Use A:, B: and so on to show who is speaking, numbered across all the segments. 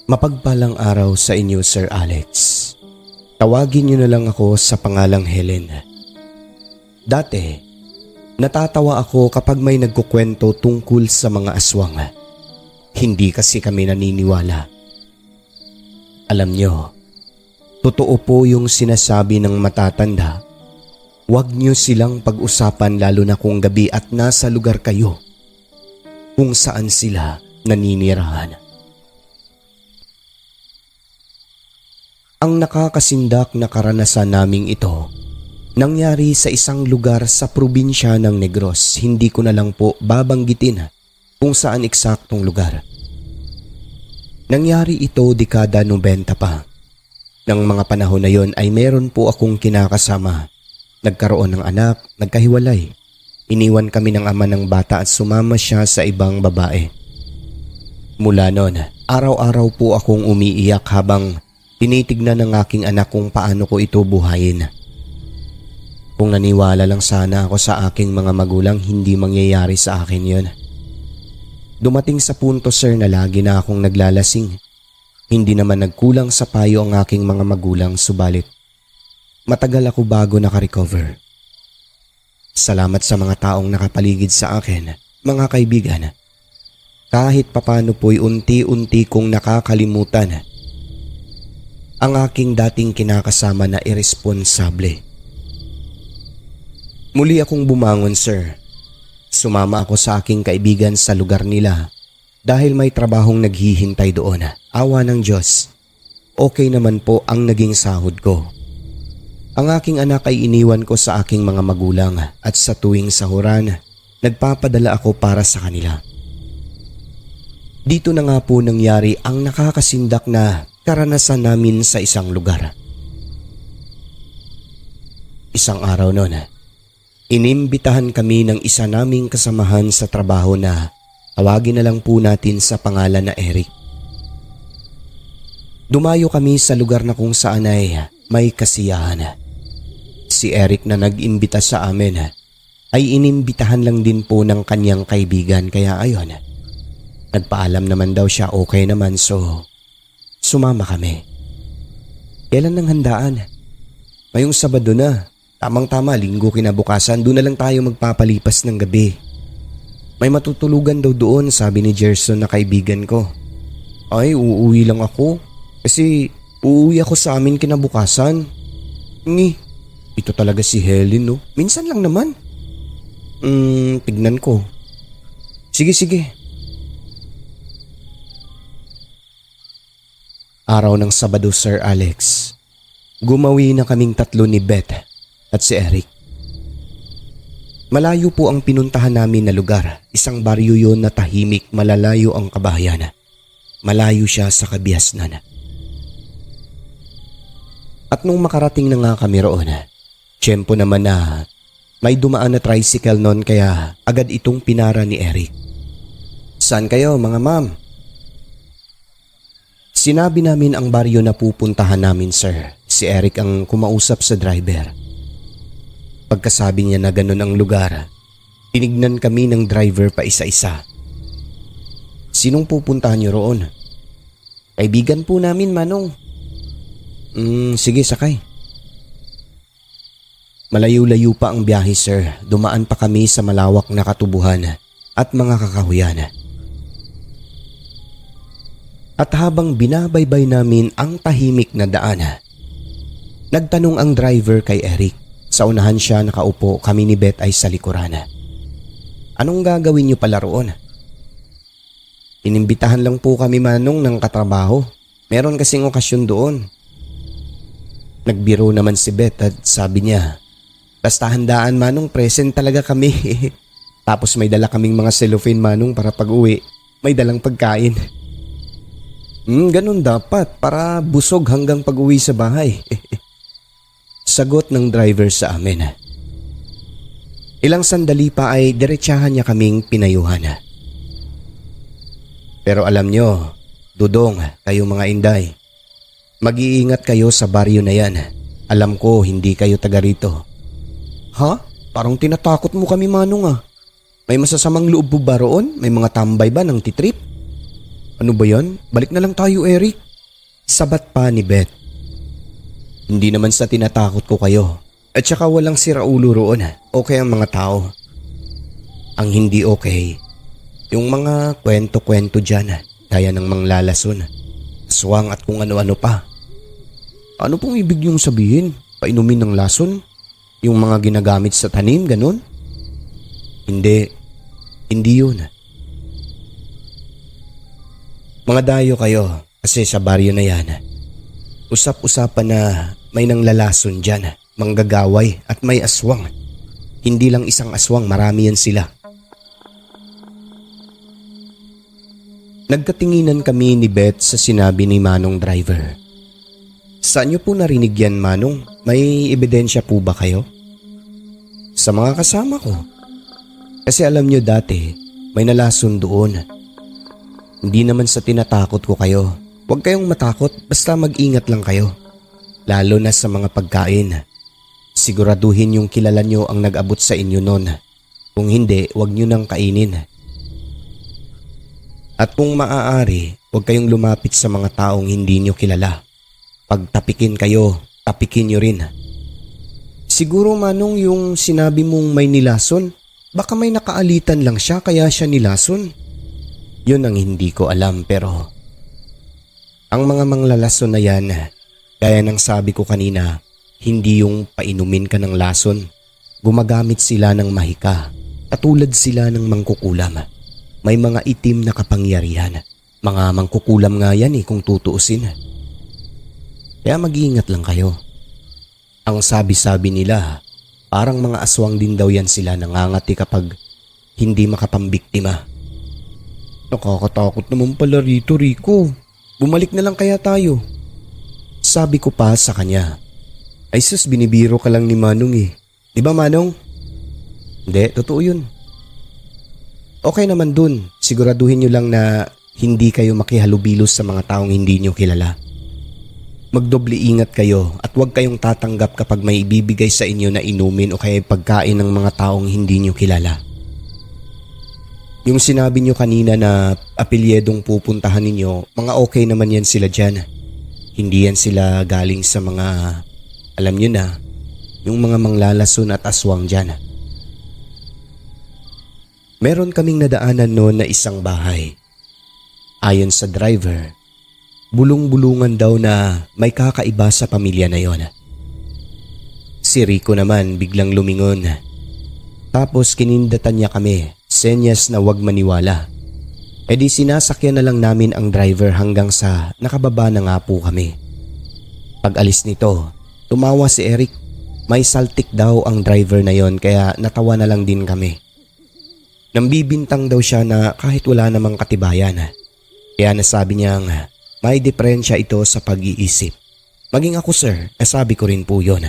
A: Mapagpalang araw sa inyo, Sir Alex. Tawagin niyo na lang ako sa pangalang Helen. Dati, natatawa ako kapag may nagkukwento tungkol sa mga aswang. Hindi kasi kami naniniwala. Alam niyo, totoo po yung sinasabi ng matatanda. Huwag niyo silang pag-usapan lalo na kung gabi at nasa lugar kayo kung saan sila naninirahan. Ang nakakasindak na karanasan naming ito nangyari sa isang lugar sa probinsya ng Negros. Hindi ko na lang po babanggitin kung saan eksaktong lugar. Nangyari ito dekada 90 pa. Nang mga panahon na yon ay meron po akong kinakasama. Nagkaroon ng anak, nagkahiwalay. Iniwan kami ng ama ng bata at sumama siya sa ibang babae. Mula noon, araw-araw po akong umiiyak habang tinitignan ng aking anak kung paano ko ito buhayin. Kung naniwala lang sana ako sa aking mga magulang, hindi mangyayari sa akin yon. Dumating sa punto, sir, na lagi na akong naglalasing. Hindi naman nagkulang sa payo ang aking mga magulang, subalit matagal ako bago nakarecover. Salamat sa mga taong nakapaligid sa akin, mga kaibigan. Kahit papano po'y unti-unti kong nakakalimutan ang aking dating kinakasama na iresponsable. Muli akong bumangon, sir. Sumama ako sa aking kaibigan sa lugar nila dahil may trabahong naghihintay doon. Awa ng Diyos, okay naman po ang naging sahod ko. Ang aking anak ay iniwan ko sa aking mga magulang at sa tuwing sahuran, nagpapadala ako para sa kanila. Dito na nga po nangyari ang nakakasindak na karanasan namin sa isang lugar. Isang araw noon, inimbitahan kami ng isa naming kasamahan sa trabaho na tawagin na lang po natin sa pangalan na Eric. Dumayo kami sa lugar na kung saan ay may kasiyahan. Si Eric na nag-imbita sa amin ay inimbitahan lang din po ng kanyang kaibigan, kaya ayon. Nagpaalam naman daw siya, okay naman, so sumama kami. Kailan ng handaan? Ngayong Sabado na. Tamang-tama, Linggo kinabukasan. Doon na lang tayo magpapalipas ng gabi. May matutulugan daw doon, sabi ni Gerson na kaibigan ko. Ay, uuwi lang ako. Kasi uuwi ako sa amin kinabukasan. Ito talaga si Helen, no? Minsan lang naman. Tignan ko. Sige. Araw ng Sabado, Sir Alex. Gumawi na kaming tatlo ni Beth at si Eric. Malayo po ang pinuntahan namin na lugar. Isang baryo yon na tahimik, malalayo ang kabahayan. Malayo siya sa kabiasnan. At nung makarating na nga kami roon, tiyempo naman na may dumaan na tricycle noon kaya agad itong pinara ni Eric. Saan kayo, mga ma'am? Sinabi namin ang baryo na pupuntahan namin, sir. Si Eric ang kumausap sa driver. Pagkasabi niya na ganun ang lugar, tinignan kami ng driver pa isa-isa. Sinong pupuntahan niyo roon? Kaibigan po namin, Manong. Sige, sakay. Malayo-layo pa ang biyahe, sir. Dumaan pa kami sa malawak na katubuhan at mga kakahuyan. At habang binabaybay namin ang tahimik na daan, nagtanong ang driver kay Eric. Sa unahan siya nakaupo, kami ni Beth ay sa likuran. Anong gagawin niyo pala roon? Inimbitahan lang po kami, Manong, ng katrabaho. Meron kasing okasyon doon. Nagbiro naman si Beth at sabi niya, basta handaan, Manong, present talaga kami. Tapos may dala kaming mga cellophane, Manong, para pag-uwi may dalang pagkain. Ganun dapat para busog hanggang pag-uwi sa bahay. Sagot ng driver sa amin. Ilang sandali pa ay diretsahan niya kaming pinayuhan. Pero alam nyo, Dudong, kayo mga inday, mag-iingat kayo sa baryo na yan. Alam ko hindi kayo taga rito. Ha? Parang tinatakot mo kami, Manong ah. May masasamang loob ba roon? May mga tambay ba ng titrip? Ano ba yan? Balik na lang tayo, Eric. Sabat pa ni Beth. Hindi naman sa tinatakot ko kayo. At saka walang siraulo roon. Okay ang mga tao. Ang hindi okay, yung mga kwento-kwento dyan, gaya ng manglalason, aswang at kung ano-ano pa. Ano pong ibig niyong sabihin? Painumin ng lason? Yung mga ginagamit sa tanim, ganun? Hindi yun. Mga dayo kayo kasi sa baryo na yan. Usap-usapan na may nanglalason dyan, manggagaway at may aswang. Hindi lang isang aswang, marami yan sila. Nagkatinginan kami ni Beth sa sinabi ni Manong driver. Saan niyo po narinig yan, Manong? May ebidensya po ba kayo? Sa mga kasama ko. Kasi alam niyo dati, may nalason doon. Hindi naman sa tinatakot ko kayo. Huwag kayong matakot, basta mag-ingat lang kayo. Lalo na sa mga pagkain. Siguraduhin yung kilala nyo ang nag-abot sa inyo nun. Kung hindi, huwag nyo nang kainin. At kung maaari, huwag kayong lumapit sa mga taong hindi nyo kilala. Pag tapikin kayo, tapikin nyo rin. Siguro, Manong, yung sinabi mong may nilason, baka may nakaalitan lang siya kaya siya nilason. Yun ang hindi ko alam, pero ang mga manglalason na yan, gaya ng sabi ko kanina, hindi yung painumin ka ng lason. Gumagamit sila ng mahika, katulad sila ng mangkukulam. May mga itim na kapangyarihan. Mga mangkukulam nga yan kung tutuusin. Kaya mag-iingat lang kayo. Ang sabi-sabi nila, parang mga aswang din daw yan sila nangangati kapag hindi makapambiktima. Nakakatakot naman pala rito, Rico. Bumalik na lang kaya tayo. Sabi ko pa sa kanya. Ay sus, binibiro ka lang ni Manong Di ba, Manong? Hindi, totoo yun. Okay naman dun. Siguraduhin nyo lang na hindi kayo makihalubilos sa mga taong hindi nyo kilala. Magdoble ingat kayo at huwag kayong tatanggap kapag may ibibigay sa inyo na inumin o kaya pagkain ng mga taong hindi nyo kilala. Yung sinabi nyo kanina na apelyedong pupuntahan ninyo, mga okay naman yan sila dyan. Hindi yan sila galing sa mga, alam nyo na, yung mga manglalason at aswang dyan. Meron kaming nadaanan noon na isang bahay. Ayon sa driver, bulong-bulungan daw na may kakaiba sa pamilya na yon. Si Rico naman biglang lumingon. Tapos kinindatan niya kami. Senyas na wag maniwala. E di sinasakyan na lang namin ang driver hanggang sa nakababa na nga po kami. Pag alis nito, tumawa si Eric. May saltik daw ang driver na yon kaya natawa na lang din kami. Nambibintang daw siya na kahit wala namang katibayan. Kaya nasabi niyang may diferensya ito sa pag-iisip. Maging ako sir, nasabi ko rin po yon.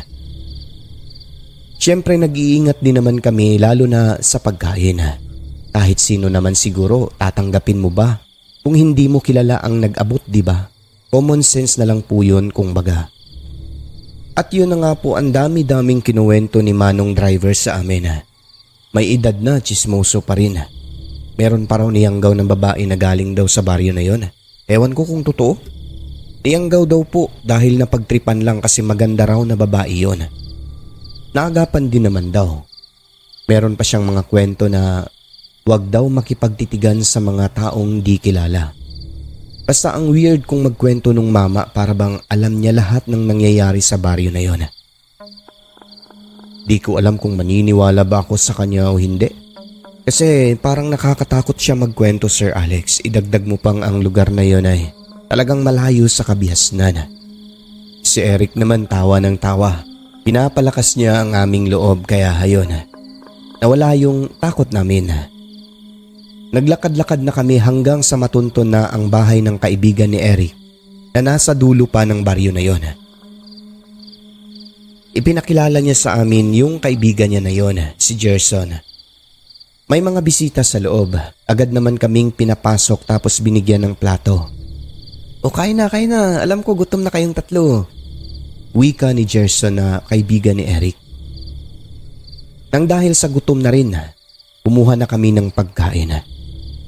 A: Siyempre nag-iingat din naman kami lalo na sa pagkain. Kahit sino naman siguro, tatanggapin mo ba? Kung hindi mo kilala ang nag-abot, di ba? Common sense na lang po yun kung baga. At yun na nga po ang dami-daming kinuwento ni Manong driver sa amin. May edad na, chismoso pa rin. Meron pa raw niyanggaw ng babae na galing daw sa baryo na yon. Ewan ko kung totoo. Niyanggaw daw po dahil napagtripan lang kasi maganda raw na babae yon. Naagapan din naman daw. Meron pa siyang mga kwento na huwag daw makipagtitigan sa mga taong di kilala. Basta ang weird kung magkwento nung mama para bang alam niya lahat ng nangyayari sa baryo na yon. Di ko alam kung maniniwala ba ako sa kanya o hindi. Kasi parang nakakatakot siya magkwento, Sir Alex. Idagdag mo pang ang lugar na yon ay talagang malayo sa kabihasnan. Si Eric naman tawa ng tawa. Pinapalakas niya ang aming loob kaya hayon. Nawala yung takot namin. Naglakad-lakad na kami hanggang sa matunton na ang bahay ng kaibigan ni Eric na nasa dulo pa ng baryo na yon. Ipinakilala niya sa amin yung kaibigan niya na yon, si Gerson. May mga bisita sa loob. Agad naman kaming pinapasok tapos binigyan ng plato. O kain na. Alam ko gutom na kayong tatlo. Wika ni Gerson na kaibigan ni Eric. Nang dahil sa gutom na rin, kumuha na kami ng pagkain.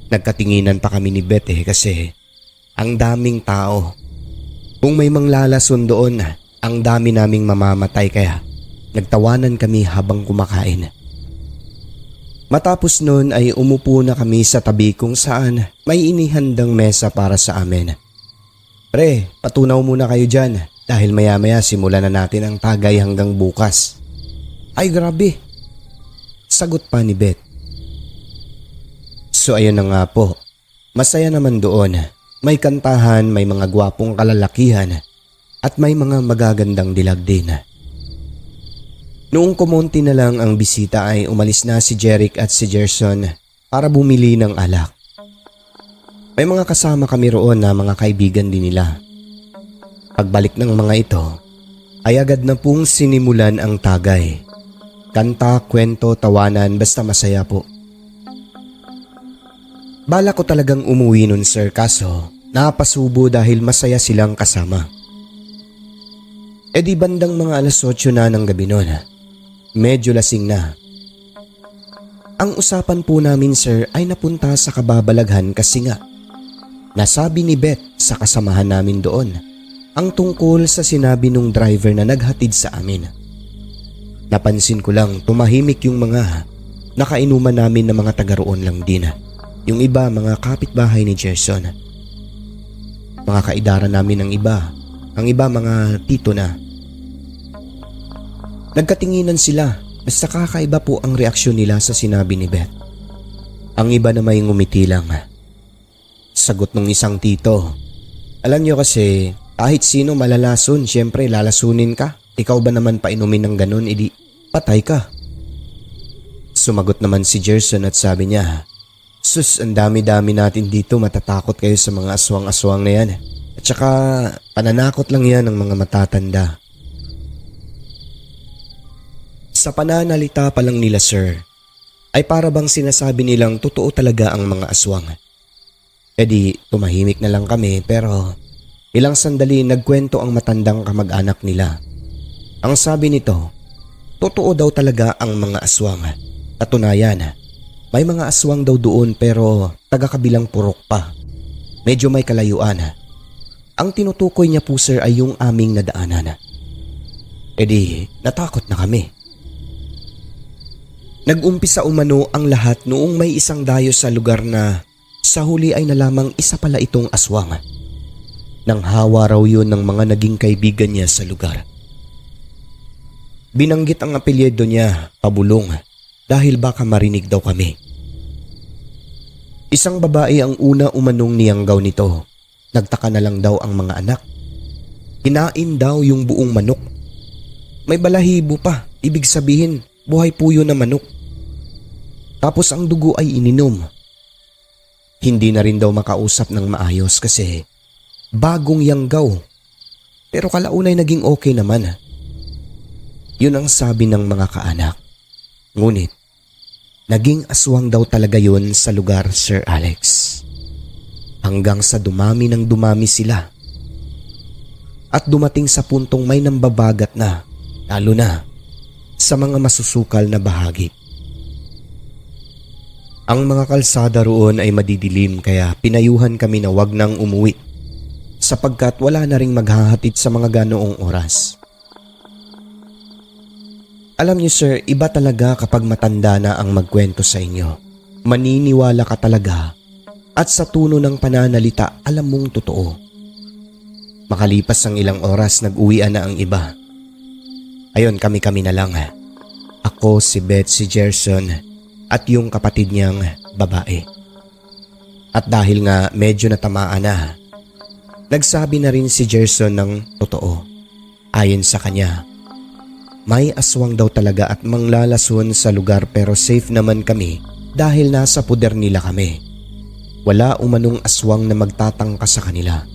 A: Nagkatinginan pa kami ni Beth kasi Ang daming tao. Kung may manglalason doon, ang dami naming mamamatay kaya nagtawanan kami habang kumakain. Matapos nun ay umupo na kami sa tabi kung saan may inihandang mesa para sa amin. Pre, patunaw muna kayo dyan dahil maya-maya simulan na natin ang tagay hanggang bukas. Ay grabe, sagot pa ni Beth. So ayun na nga po, masaya naman doon. May kantahan, may mga gwapong kalalakihan at may mga magagandang dilag din. Noong kumonti na lang ang bisita ay umalis na si Jeric at si Gerson para bumili ng alak. May mga kasama kami roon na mga kaibigan din nila. Pagbalik ng mga ito ay agad na pong sinimulan ang tagay. Kanta, kwento, tawanan, basta masaya po. Bala ko talagang umuwi nun sir kaso napasubo dahil masaya silang kasama. E di bandang mga alas 8 na ng gabi nun. Medyo lasing na. Ang usapan po namin sir ay napunta sa kababalaghan kasi nga nasabi ni Beth sa kasamahan namin doon ang tungkol sa sinabi nung driver na naghatid sa amin. Napansin ko lang tumahimik yung mga nakainuman namin na mga taga roon lang din. Yung iba mga kapitbahay ni Gerson. Mga kaidaran namin ang iba mga tito na. Nagkatinginan sila basta kakaiba po ang reaksyon nila sa sinabi ni Beth. Ang iba na may ngumiti lang. Sagot ng isang tito, alam nyo kasi kahit sino malalason, syempre lalasunin ka. Ikaw ba naman painumin ng ganun, edi patay ka. Sumagot naman si Gerson at sabi niya, sus, ang dami-dami natin dito, matatakot kayo sa mga aswang-aswang na yan. At saka pananakot lang yan ng mga matatanda. Sa pananalita pa lang nila sir, ay para bang sinasabi nilang totoo talaga ang mga aswang. E di tumahimik na lang kami pero ilang sandali nagkwento ang matandang kamag-anak nila. Ang sabi nito, totoo daw talaga ang mga aswang. Katunayan, may mga aswang daw doon pero taga-kabilang purok pa. Medyo may kalayuan. Ang tinutukoy niya po sir ay yung aming nadaanan. E di natakot na kami. Nag-umpisa umano ang lahat noong may isang dayo sa lugar na sa huli ay nalamang isa pala itong aswang. Nanghawa raw yun ng mga naging kaibigan niya sa lugar. Binanggit ang apelyido niya, Pabulong, dahil baka marinig daw kami. Isang babae ang una umanong niyanggaw nito. Nagtaka na lang daw ang mga anak. Kinain daw yung buong manok. May balahibo pa, ibig sabihin buhay puyo na manok. Tapos ang dugo ay ininom. Hindi na rin daw makausap ng maayos kasi bagong yanggaw. Pero kalaunay naging okay naman. Yun ang sabi ng mga kaanak. Ngunit naging aswang daw talaga yun sa lugar, Sir Alex. Hanggang sa dumami ng dumami sila. At dumating sa puntong may nambabagat na, lalo na sa mga masusukal na bahagi. Ang mga kalsada roon ay madidilim kaya pinayuhan kami na wag nang umuwi sapagkat wala na ring maghahatid sa mga ganoong oras. Alam niyo sir, iba talaga kapag matanda na ang magkwento sa inyo. Maniniwala ka talaga at sa tono ng pananalita alam mong totoo. Makalipas ang ilang oras nag-uwian na ang iba. Ayon kami-kami na lang. Ako, si Beth, si Gerson at yung kapatid niyang babae. At dahil nga medyo natamaan na, nagsabi na rin si Gerson ng totoo. Ayon sa kanya, may aswang daw talaga at manglalason sa lugar pero safe naman kami dahil nasa puder nila kami. Wala umanong aswang na magtatangka sa kanila.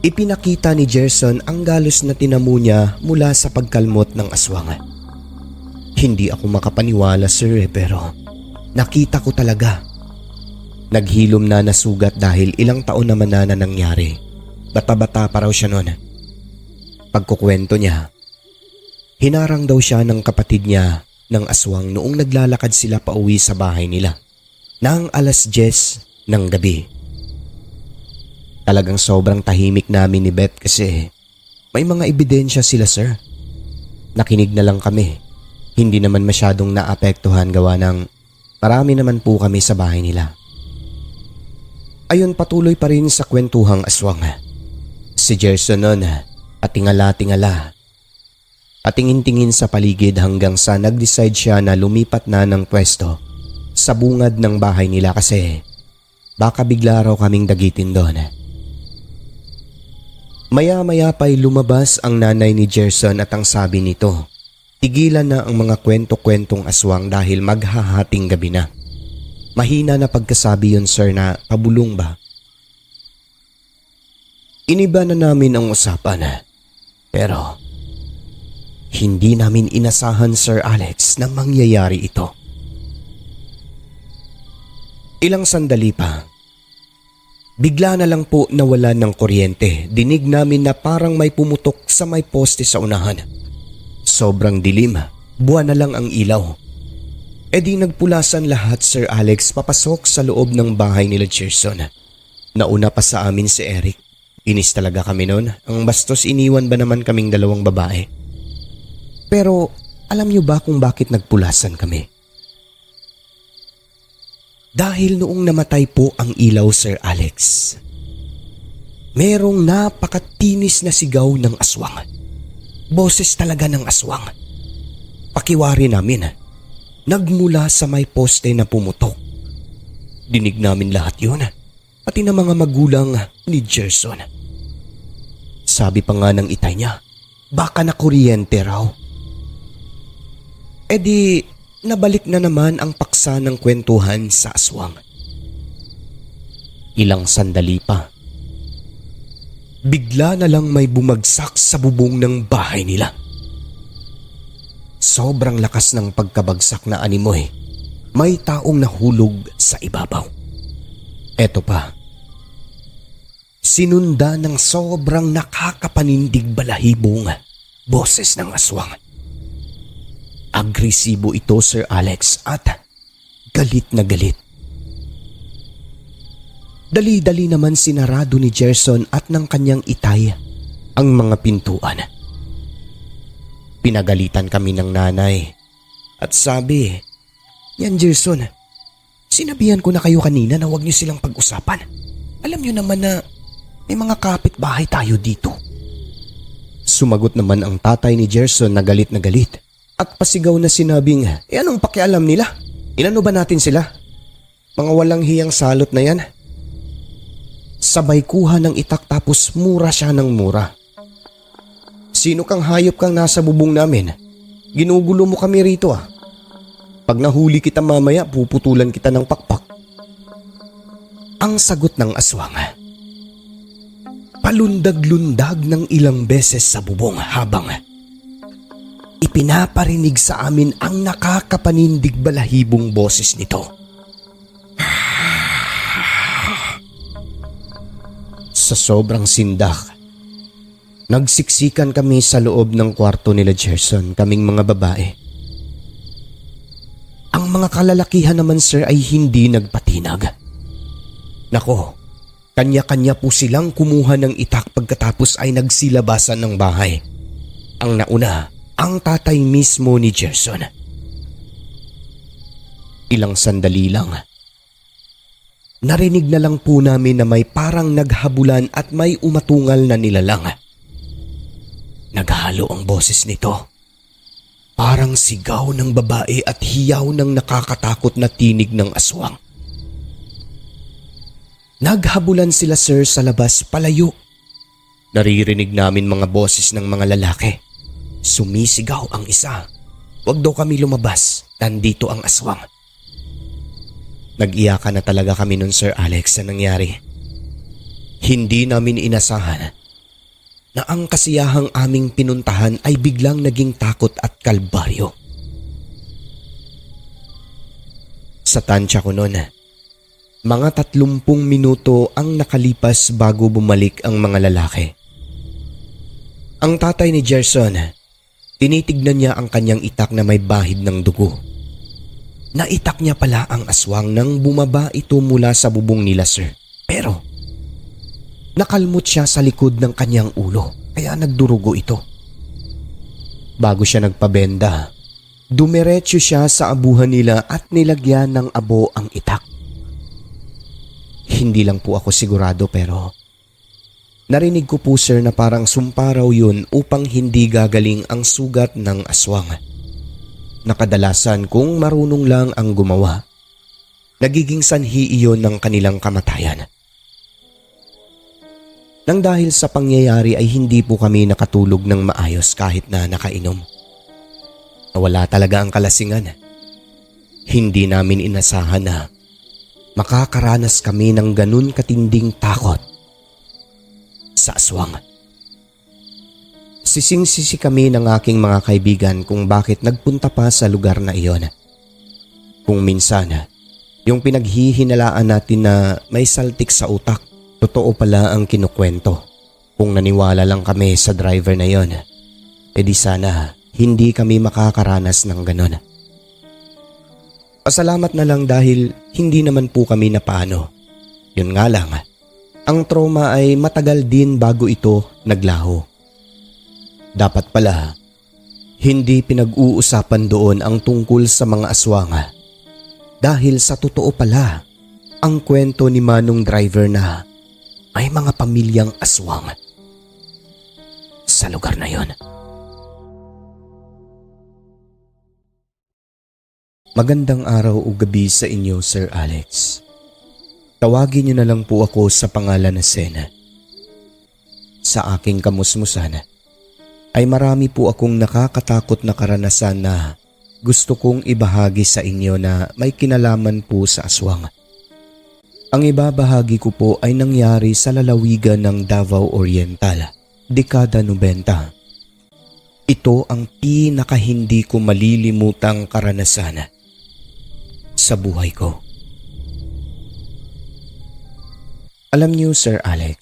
A: Ipinakita ni Gerson ang galos na tinamo niya mula sa pagkalmot ng aswang. Hindi ako makapaniwala sir pero nakita ko talaga. Naghilom na nasugat dahil ilang taon naman na nangyari. Bata-bata pa raw siya noon. Pagkukwento niya, hinarang daw siya ng kapatid niya ng aswang noong naglalakad sila pauwi sa bahay nila. Nang alas 10 ng gabi. Talagang sobrang tahimik namin ni Beth kasi may mga ebidensya sila, sir. Nakinig na lang kami. Hindi naman masyadong naapektuhan gawa ng marami naman po kami sa bahay nila. Ayun, patuloy pa rin sa kwentuhang aswang. Si Gerson noon at tingala-tingala. Patingin-tingin sa paligid hanggang sa nag-decide siya na lumipat na ng pwesto sa bungad ng bahay nila kasi baka bigla raw kaming dagitin doon. Maya-maya pa'y lumabas ang nanay ni Gerson at ang sabi nito, tigilan na ang mga kwento-kwentong aswang dahil maghahating gabi na. Mahina na pagkasabi yun, sir, na pabulong ba? Iniba na namin ang usapan. Pero hindi namin inasahan, Sir Alex, na mangyayari ito. Ilang sandali pa, bigla na lang po nawalan ng kuryente. Dinig namin na parang may pumutok sa may poste sa unahan. Sobrang dilim, buwan na lang ang ilaw. E di nagpulasan lahat, Sir Alex, papasok sa loob ng bahay nila Gerson. Nauna pa sa amin si Eric. Inis talaga kami noon. Ang bastos, iniwan ba naman kaming dalawang babae? Pero alam niyo ba kung bakit nagpulasan kami? Dahil noong namatay po ang ilaw, Sir Alex, merong napakatinis na sigaw ng aswang. Boses talaga ng aswang. Pakiwari namin, nagmula sa may poste na pumutok. Dinig namin lahat yun, pati na mga magulang ni Gerson. Sabi pa nga ng itay niya, baka na kuryente raw. E di, nabalik na naman ang paksa ng kwentuhan sa aswang. Ilang sandali pa, bigla na lang may bumagsak sa bubong ng bahay nila. Sobrang lakas ng pagkabagsak na animoy. May taong nahulog sa ibabaw. Eto pa, sinunda ng sobrang nakakapanindig balahibong boses ng aswang. Agresibo ito, Sir Alex, at galit na galit. Dali-dali naman sinarado ni Gerson at ng kanyang itay ang mga pintuan. Pinagalitan kami ng nanay at sabi, yan Gerson, sinabihan ko na kayo kanina na huwag niyo silang pag-usapan. Alam niyo naman na may mga kapitbahay tayo dito. Sumagot naman ang tatay ni Gerson na galit at pasigaw na sinabing, anong pakialam nila? Inano ba natin sila? Mga walang hiyang salot na yan. Sabay kuha ng itak tapos mura siya ng mura. Sino kang hayop kang nasa bubong namin? Ginugulo mo kami rito ah. Pag nahuli kita mamaya, puputulan kita ng pakpak. Ang sagot ng aswang, palundag-lundag ng ilang beses sa bubong habang ipinaparinig sa amin ang nakakapanindig balahibong boses nito. Sa sobrang sindak, nagsiksikan kami sa loob ng kwarto nila Gerson, kaming mga babae. Ang mga kalalakihan naman, sir, ay hindi nagpatinag. Nako, kanya-kanya po silang kumuha ng itak pagkatapos ay nagsilabasan ng bahay. Ang nauna, ang tatay mismo ni Gerson. Ilang sandali lang, narinig na lang po namin na may parang naghabulan at may umatungal na nilalang. Naghalo ang boses nito. Parang sigaw ng babae at hiyaw ng nakakatakot na tinig ng aswang. Naghabulan sila, sir, sa labas palayo. Naririnig namin mga boses ng mga lalaki. Sumisigaw ang isa. Huwag daw kami lumabas, nandito ang aswang. Nag-iyakan na talaga kami nun, Sir Alex, sa nangyari. Hindi namin inasahan na ang kasiyahang aming pinuntahan ay biglang naging takot at kalbaryo. Sa tansya ko nun, mga 30 minuto ang nakalipas bago bumalik ang mga lalaki. Ang tatay ni Gerson, tinitignan niya ang kanyang itak na may bahid ng dugo. Naitak niya pala ang aswang nang bumaba ito mula sa bubong nila, sir. Pero Nakalmot siya sa likod ng kanyang ulo kaya nagdurugo ito. Bago siya nagpabenda, dumiretso siya sa abuhan nila at nilagyan ng abo ang itak. Hindi lang po ako sigurado pero narinig ko po sir na parang sumpa raw yun upang hindi gagaling ang sugat ng aswang. Nakadalasan kung marunong lang ang gumawa, nagiging sanhi iyon ng kanilang kamatayan. Nang dahil sa pangyayari ay hindi po kami nakatulog ng maayos kahit na nakainom. Nawala talaga ang kalasingan. Hindi namin inasahan na makakaranas kami ng ganun katinding takot sa aswang. Sising-sisi kami ng aking mga kaibigan kung bakit nagpunta pa sa lugar na iyon. Kung minsan, yung pinaghihinalaan natin na may saltik sa utak, totoo pala ang kinukwento. Kung naniwala lang kami sa driver na yon, edi sana hindi kami makakaranas ng ganon. Pasalamat na lang dahil hindi naman po kami napaano. Yun nga lang, ang trauma ay matagal din bago ito naglaho. Dapat pala, hindi pinag-uusapan doon ang tungkol sa mga aswang. Dahil sa totoo pala, ang kwento ni Manong driver na may mga pamilyang aswang sa lugar na yon. Magandang araw o gabi sa inyo, Sir Alex. Tawagin niyo na lang po ako sa pangalan na Sena. Sa aking kamusmusan ay marami po akong nakakatakot na karanasan na gusto kong ibahagi sa inyo na may kinalaman po sa aswang. Ang ibabahagi ko po ay nangyari sa lalawigan ng Davao Oriental, dekada 90. Ito ang pinakahindi ko malilimutang karanasan sa buhay ko. Alam niyo, Sir Alex,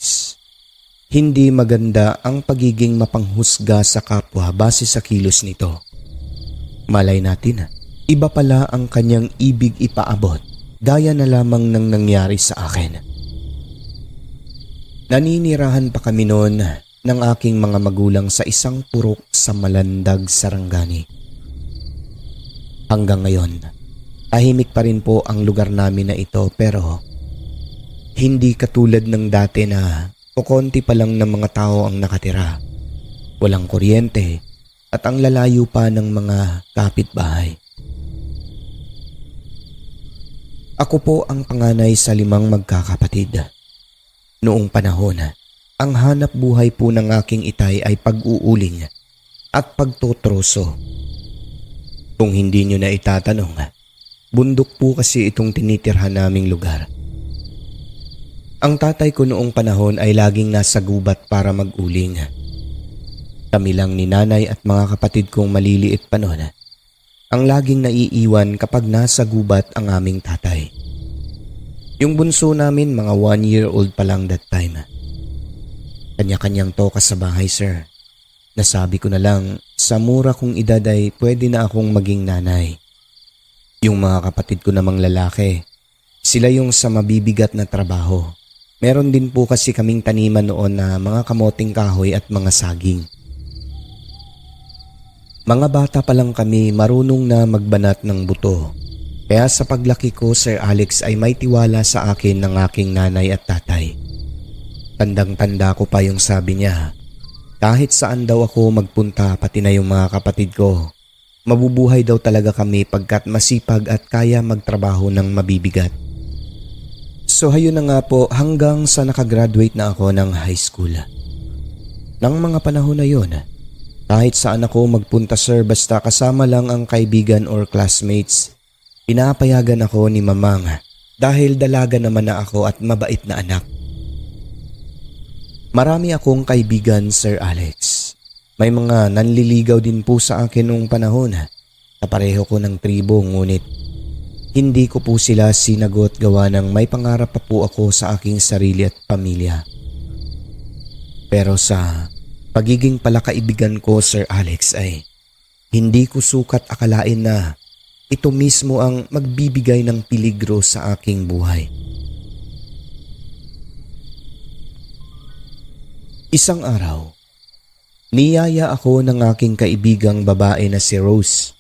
A: hindi maganda ang pagiging mapanghusga sa kapwa base sa kilos nito. Malay natin, iba pala ang kanyang ibig ipaabot gaya na lamang ng nangyari sa akin. Naninirahan pa kami noon ng aking mga magulang sa isang purok sa Malandag, Sarangani. Hanggang ngayon, tahimik pa rin po ang lugar namin na ito pero hindi katulad ng dati na kukonti pa lang ng mga tao ang nakatira. Walang kuryente at ang lalayo pa ng mga kapitbahay. Ako po ang panganay sa 5 magkakapatid. Noong panahon, ang hanap buhay po ng aking itay ay pag-uuling at pagtutroso. Kung hindi nyo na itatanong, bundok po kasi itong tinitirhan naming lugar. Ang tatay ko noong panahon ay laging nasa gubat para mag-uling. Kami lang ni nanay at mga kapatid kong maliliit pa noon ang laging naiiwan kapag nasa gubat ang aming tatay. Yung bunso namin mga 1-year-old pa lang that time. Kanya-kanyang toka sa bahay, sir. Nasabi ko na lang, sa mura kong edad ay pwede na akong maging nanay. Yung mga kapatid ko namang lalaki, sila yung sa mabibigat na trabaho. Meron din po kasi kaming taniman noon na mga kamoting kahoy at mga saging. Mga bata pa lang kami marunong na magbanat ng buto. Kaya sa paglaki ko, Sir Alex, ay may tiwala sa akin ng aking nanay at tatay. Tandang-tanda ko pa yung sabi niya, kahit saan daw ako magpunta pati na yung mga kapatid ko, mabubuhay daw talaga kami pagkat masipag at kaya magtrabaho ng mabibigat. So hayun na nga po hanggang sa nakagraduate na ako ng high school. Nang mga panahon na yun, kahit saan ako magpunta, sir, basta kasama lang ang kaibigan or classmates, pinapayagan ako ni mamang dahil dalaga naman na ako at mabait na anak. Marami akong kaibigan, Sir Alex. May mga nanliligaw din po sa akin noong panahon na pareho ko ng tribo, ngunit hindi ko po sila sinagot gawa ng may pangarap pa po ako sa aking sarili at pamilya. Pero sa pagiging palakaibigan ko, Sir Alex, ay hindi ko sukat akalain na ito mismo ang magbibigay ng peligro sa aking buhay. Isang araw, niyaya ako ng aking kaibigang babae na si Rose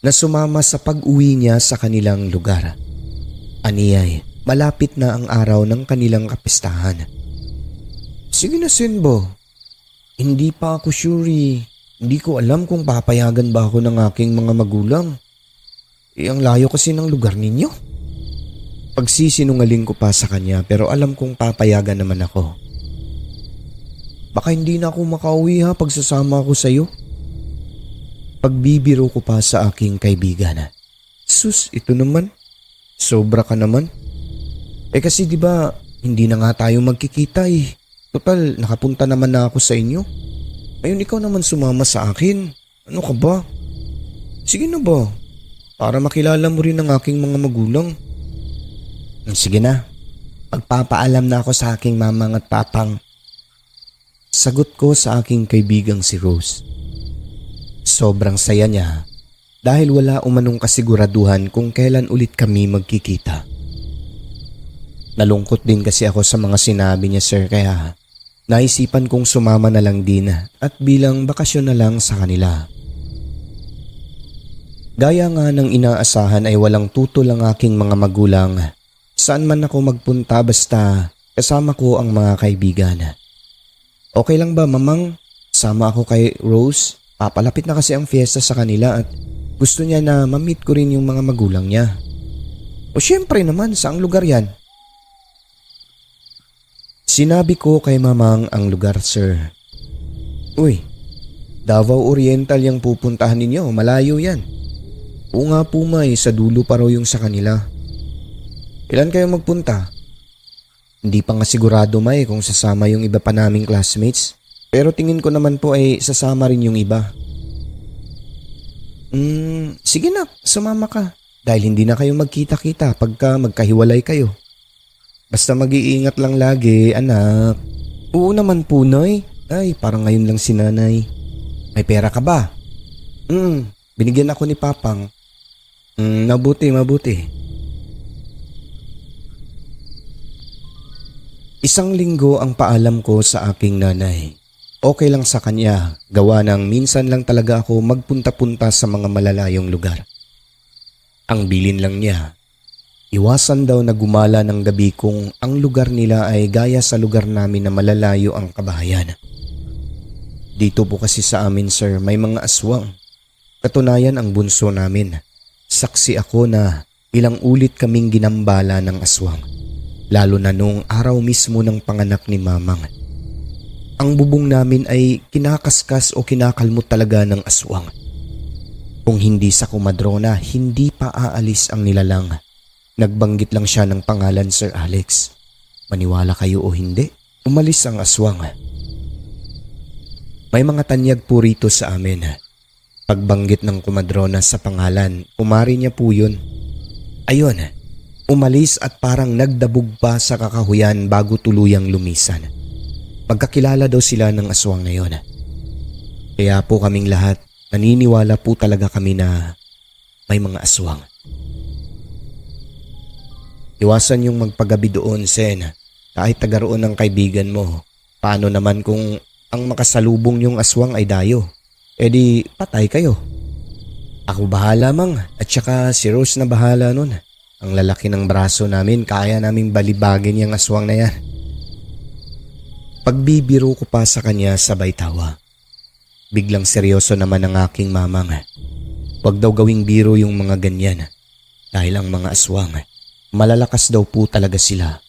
A: na sumama sa pag-uwi niya sa kanilang lugar. Aniyay, malapit na ang araw ng kanilang kapistahan. Sige na Sinbo, hindi pa ako sure. Hindi ko alam kung papayagan ba ako ng aking mga magulang. Ang layo kasi ng lugar ninyo. Pagsisinungaling ko pa sa kanya pero alam kong papayagan naman ako. Baka hindi na ako makauwi ha pagsasama ako sa iyo. Pagbibiro ko pa sa aking kaibigan. Sus, ito naman. Sobra ka naman. Kasi di ba hindi na nga tayo magkikita eh. Total, nakapunta naman na ako sa inyo. Ngayon ikaw naman sumama sa akin. Ano ka ba? Sige na ba? Para makilala mo rin ang aking mga magulang. Sige na. Magpapaalam na ako sa aking mamang at papang. Sagot ko sa aking kaibigang si Rose. Sobrang saya niya dahil wala umanong kasiguraduhan kung kailan ulit kami magkikita. Nalungkot din kasi ako sa mga sinabi niya sir kaya naisipan kong sumama na lang din at bilang bakasyon na lang sa kanila. Gaya nga ng inaasahan ay walang tutol ang aking mga magulang. Saan man ako magpunta basta kasama ko ang mga kaibigan. Okay lang ba mamang? Sama ako kay Rose. Papalapit na kasi ang fiesta sa kanila at gusto niya na ma-meet ko rin yung mga magulang niya. O syempre naman, saang lugar yan? Sinabi ko kay mamang ang lugar sir. Uy, Davao Oriental yung pupuntahan ninyo, malayo yan. Oo nga po may, sa dulo pa raw yung sa kanila. Ilan kayo magpunta? Hindi pa nga sigurado may kung sasama yung iba pa naming classmates. Pero tingin ko naman po ay sasama rin yung iba. Sige na, sumama ka. Dahil hindi na kayo magkita-kita pagka magkahiwalay kayo. Basta mag-iingat lang lagi, anak. Oo naman po, Noy. Ay, parang ngayon lang si nanay. May pera ka ba? Binigyan ako ni Papang. Mabuti. Isang linggo ang paalam ko sa aking nanay. Okay lang sa kanya, gawa ng minsan lang talaga ako magpunta-punta sa mga malalayong lugar. Ang bilin lang niya, iwasan daw na gumala ng gabi kung ang lugar nila ay gaya sa lugar namin na malalayo ang kabahayan. Dito po kasi sa amin sir may mga aswang. Katunayan ang bunso namin. Saksi ako na ilang ulit kaming ginambala ng aswang. Lalo na nung araw mismo ng panganak ni mamang. Ang bubong namin ay kinakaskas o kinakalmot talaga ng aswang. Kung hindi sa kumadrona, hindi pa aalis ang nilalang. Nagbanggit lang siya ng pangalan Sir Alex. Maniwala kayo o hindi, umalis ang aswang. May mga tanyag po rito sa amin. Pagbanggit ng kumadrona sa pangalan, umari niya po yun. Ayun, umalis at parang nagdabog pa sa kakahuyan bago tuluyang lumisan. Magkakilala daw sila ng aswang na yun. Kaya po kaming lahat, naniniwala po talaga kami na may mga aswang. Iwasan yung magpagabi doon, Sen. Kahit taga roon ng kaibigan mo. Paano naman kung ang makasalubong yung aswang ay dayo? E di patay kayo. Ako bahala mang at saka si Rose na bahala nun. Ang lalaki ng braso namin, kaya naming balibagin yung aswang na yan. Pagbibiro ko pa sa kanya sabay tawa. Biglang seryoso naman ang aking mamang. Huwag daw gawing biro yung mga ganyan. Dahil ang mga aswang, malalakas daw po talaga sila.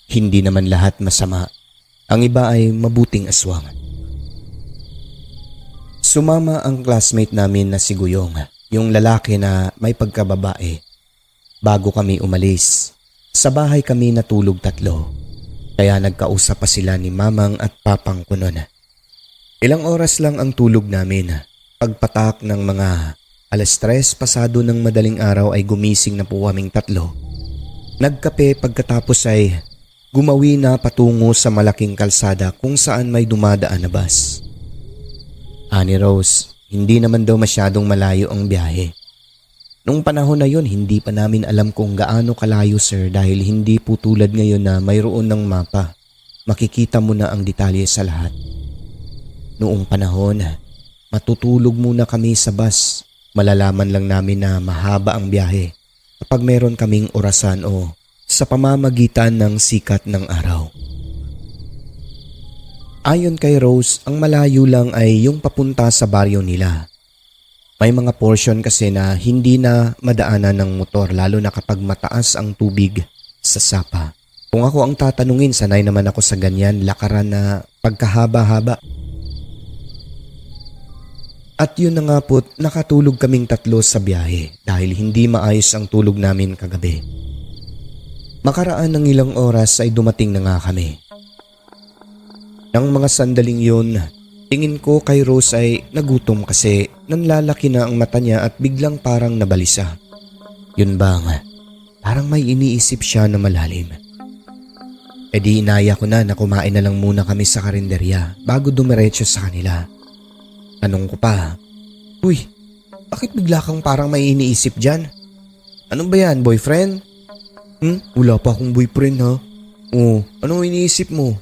A: Hindi naman lahat masama. Ang iba ay mabuting aswang. Sumama ang classmate namin na si Guyong, yung lalaki na may pagkababae. Bago kami umalis, sa bahay kami natulog tatlo. Kaya nagkausap pa sila ni mamang at papang ko nun. Ilang oras lang ang tulog namin. Pagpatak ng mga 3:00 pasado ng madaling araw ay gumising na po kaming tatlo. Nagkape pagkatapos ay gumawi na patungo sa malaking kalsada kung saan may dumadaan na bus. Ani Rose, hindi naman daw masyadong malayo ang biyahe. Nung panahon na yun, hindi pa namin alam kung gaano kalayo sir dahil hindi po tulad ngayon na mayroon ng mapa. makikita mo na ang detalye sa lahat. Noong panahon, matutulog muna kami sa bus. Malalaman lang namin na mahaba ang biyahe kapag meron kaming orasan o sa pamamagitan ng sikat ng araw. Ayon kay Rose, ang malayo lang ay yung papunta sa baryo nila. May mga portion kasi na hindi na madaanan ng motor lalo na kapag mataas ang tubig sa sapa. Kung ako ang tatanungin, sanay naman ako sa ganyan lakaran na pagkahaba-haba. At yun na nga po't nakatulog kaming tatlo sa biyahe dahil hindi maayos ang tulog namin kagabi. Makaraan ng ilang oras ay dumating na nga kami. Nang mga sandaling yun, tingin ko kay Rose ay nagutom kasi nanlalaki na ang mata niya at biglang parang nabalisa. Yun bang, parang may iniisip siya na malalim. E di inaya ko na kumain na lang muna kami sa karinderya bago dumiretso sa kanila. Tanong ko pa, "Uy, bakit bigla kang parang may iniisip dyan? Ano ba yan, boyfriend?" Wala pa akong boyfriend ha. "Oh, anong iniisip mo?"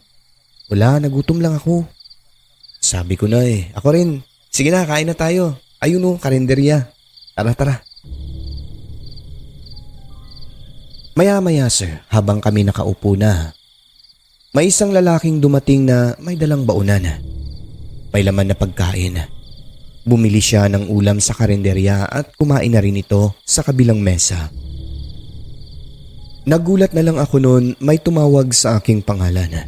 A: "Wala, nagutom lang ako." Sabi ko na ako rin. "Sige na, kain na tayo. Ayun karinderya. Tara." Maya-maya sir, habang kami nakaupo na, may isang lalaking dumating na may dalang baunan. May laman na pagkain. Bumili siya ng ulam sa karinderya at kumain na rin ito sa kabilang mesa. Nagulat na lang ako noon may tumawag sa aking pangalan.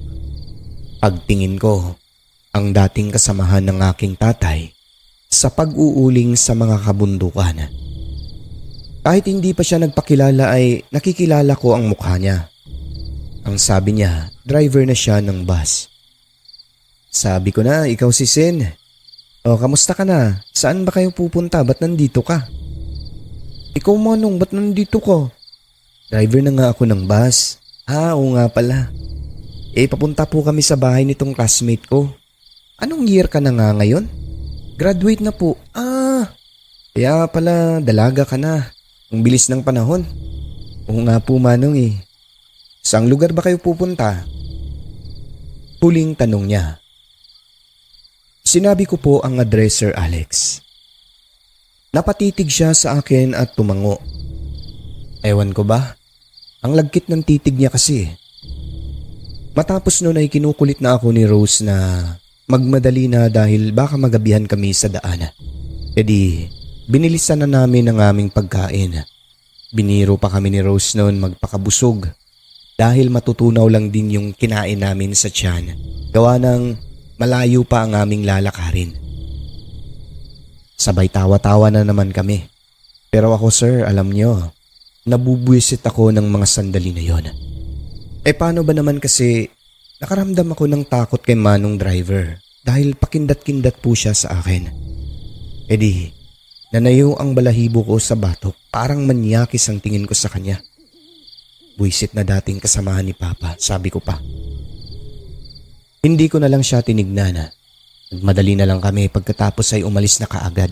A: Pagtingin ko, ang dating kasamahan ng aking tatay sa pag-uuling sa mga kabundukan. Kahit hindi pa siya nagpakilala ay nakikilala ko ang mukha niya. Ang sabi niya, driver na siya ng bus. Sabi ko na, "Ikaw si Sin. O, kamusta ka na? Saan ba kayo pupunta? Ba't nandito ka?" "Ikaw Manong, ba't nandito ka?" "Driver na nga ako ng bus." Oo nga pala. Papunta po kami sa bahay nitong classmate ko." "Anong year ka na nga ngayon?" "Graduate na po." Kaya pala dalaga ka na. Ang bilis ng panahon." "Oo nga po Manong Saang lugar ba kayo pupunta?" Huling tanong niya. Sinabi ko po ang address, Sir Alex. Napatitig siya sa akin at tumango. Ewan ko ba? Ang lagkit ng titig niya kasi. Matapos noon ay kinukulit na ako ni Rose na magmadali na dahil baka magabihan kami sa daan. E di, binilisan na namin ang aming pagkain. Biniro pa kami ni Rose noon magpakabusog dahil matutunaw lang din yung kinain namin sa tiyan. Gawa ng malayo pa ang aming lalakarin. Sabay tawa-tawa na naman kami. Pero ako sir, alam nyo, nabubwisit ako ng mga sandali na yon. Paano ba naman kasi nakaramdam ako ng takot kay Manong driver dahil pakindat-kindat po siya sa akin. E di, nanayo ang balahibo ko sa batok, parang manyakis ang tingin ko sa kanya. Buisit na dating kasamahan ni Papa, sabi ko pa. Hindi ko na lang siya tinignan. Nagmadali na lang kami pagkatapos ay umalis na kaagad.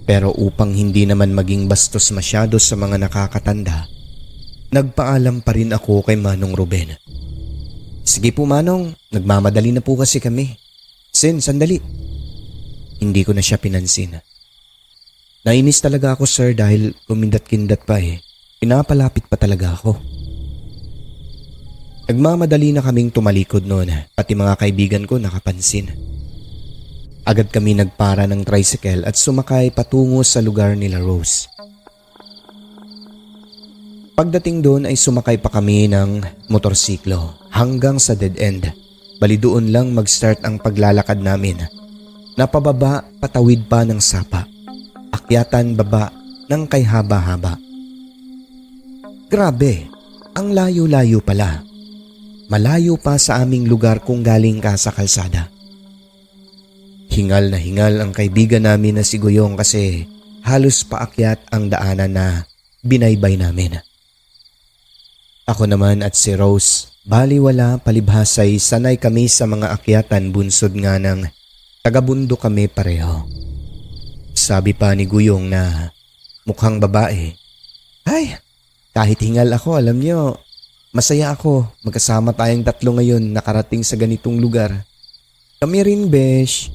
A: Pero upang hindi naman maging bastos masyado sa mga nakakatanda, nagpaalam pa rin ako kay Manong Ruben. Sige po Manong, nagmamadali na po kasi kami. Sin, sandali. Hindi ko na siya pinansin. Nainis talaga ako sir dahil kumindat-kindat pa Pinapalapit pa talaga ako. Nagmamadali na kaming tumalikod noon, pati mga kaibigan ko nakapansin. Agad kami nagpara ng tricycle at sumakay patungo sa lugar nila Rose. Pagdating doon ay sumakay pa kami ng motorsiklo hanggang sa dead end. Bali doon lang mag-start ang paglalakad namin. Napababa, patawid pa ng sapa. Akyatan baba ng kay haba-haba. Grabe, ang layo-layo pala. Malayo pa sa aming lugar kung galing ka sa kalsada. Hingal na hingal ang kaibigan namin na si Goyong kasi halos paakyat ang daanan na binaybay namin. Ako naman at si Rose, baliwala palibhasay sanay kami sa mga akyatan bunsod nga ng tagabundo kami pareho. Sabi pa ni Guyong na mukhang babae. Ay, kahit hingal ako alam nyo, Masaya ako. Magkasama tayong tatlo ngayon nakarating sa ganitong lugar. Kami rin, besh.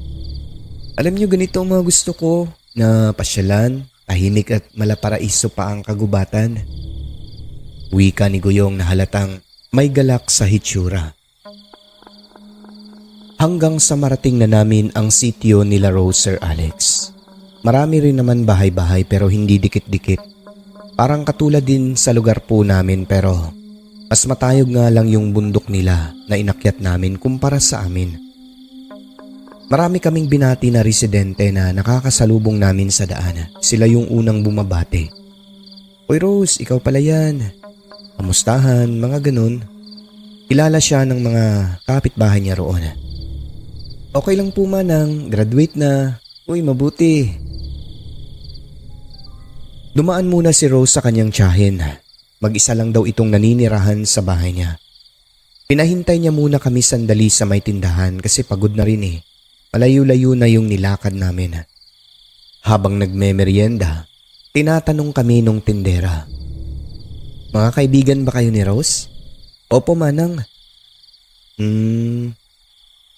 A: Alam niyo ganito ang mga gusto ko na pasyalan, tahimik at malaparaiso pa ang kagubatan. Wika ni Guyong na halatang may galak sa hitsura. Hanggang sa marating na namin ang sitio nila Rose, Sir Alex. Marami rin naman bahay-bahay pero hindi dikit-dikit. Parang katulad din sa lugar po namin pero mas matayog nga lang yung bundok nila na inakyat namin kumpara sa amin. Marami kaming binati na residente na nakakasalubong namin sa daan. Sila yung unang bumabati. Oy Rose, ikaw pala yan. Kamustahan, mga ganun. Kilala siya ng mga kapitbahay niya roon. Okay lang po manang, graduate na. Uy, mabuti. Dumaan muna si Rose sa kanyang tiyahin. Mag-isa lang daw itong naninirahan sa bahay niya. Pinahintay niya muna kami sandali sa may tindahan kasi pagod na rin eh. Malayo-layo na yung nilakad namin. Habang nagmemeryenda, tinatanong kami nung tindera. Mga kaibigan ba kayo ni Rose? Opo manang.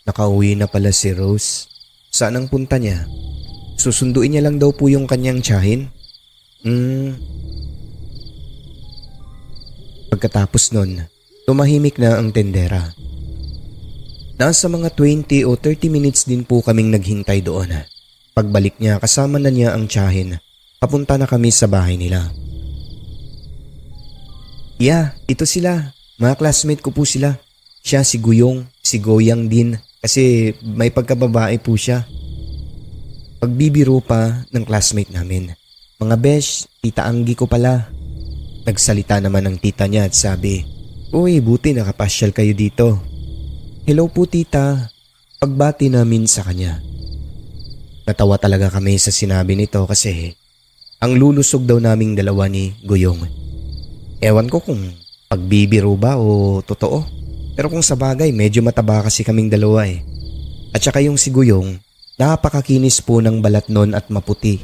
A: Nakauwi na pala si Rose. Saan ang punta niya? Susunduin niya lang daw po yung kanyang tiyahin? Pagkatapos nun, tumahimik na ang tendera. Nasa mga 20 o 30 minutes din po kaming naghintay doon. Pagbalik niya, kasama na niya ang tiyahin. Papunta na kami sa bahay nila. Yeah, ito sila. Mga classmate ko po sila. Siya si Guyong, si Goyang din kasi may pagkababae po siya. Pagbibiro pa ng classmate namin. Mga besh, tita Anggi ko pala. Nagsalita naman ang tita niya at sabi, uy, buti nakapasyal kayo dito. Hello po tita. Pagbati namin sa kanya. Natawa talaga kami sa sinabi nito kasi ang lulusog daw naming dalawa ni Guyong. Ewan ko kung pagbibiro ba o totoo. Pero kung sa bagay, medyo mataba kasi kaming dalawa eh. At saka yung si Guyong, napakakinis po ng balat nun at maputi.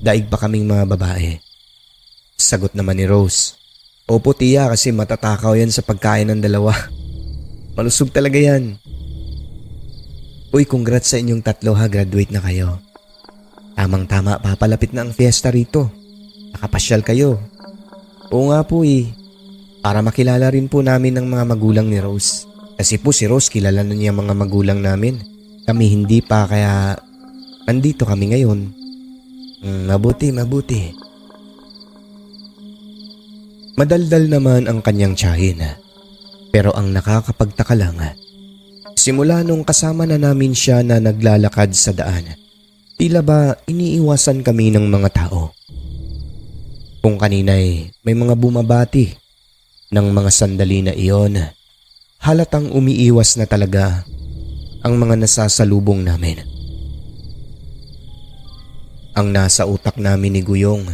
A: Daig pa kaming mga babae. Sagot naman ni Rose. Opo tiya kasi matatakaw yan sa pagkain ng dalawa. Malusog talaga yan. Uy, congrats sa inyong tatlo ha, graduate na kayo. Tamang-tama, papalapit na ang fiesta rito. Nakapasyal kayo. Oo nga po eh. Para makilala rin po namin ng mga magulang ni Rose. Kasi po si Rose kilala na niya mga magulang namin. Kami hindi pa kaya nandito kami ngayon. Mabuti. Madaldal naman ang kanyang tiyahin. Pero ang nakakapagtaka lang, simula nung kasama na namin siya na naglalakad sa daan, tila ba iniiwasan kami ng mga tao. Kung kanina'y may mga bumabati ng mga sandali na iyon, halatang umiiwas na talaga ang mga nasasalubong namin. Ang nasa utak namin ni Guyong,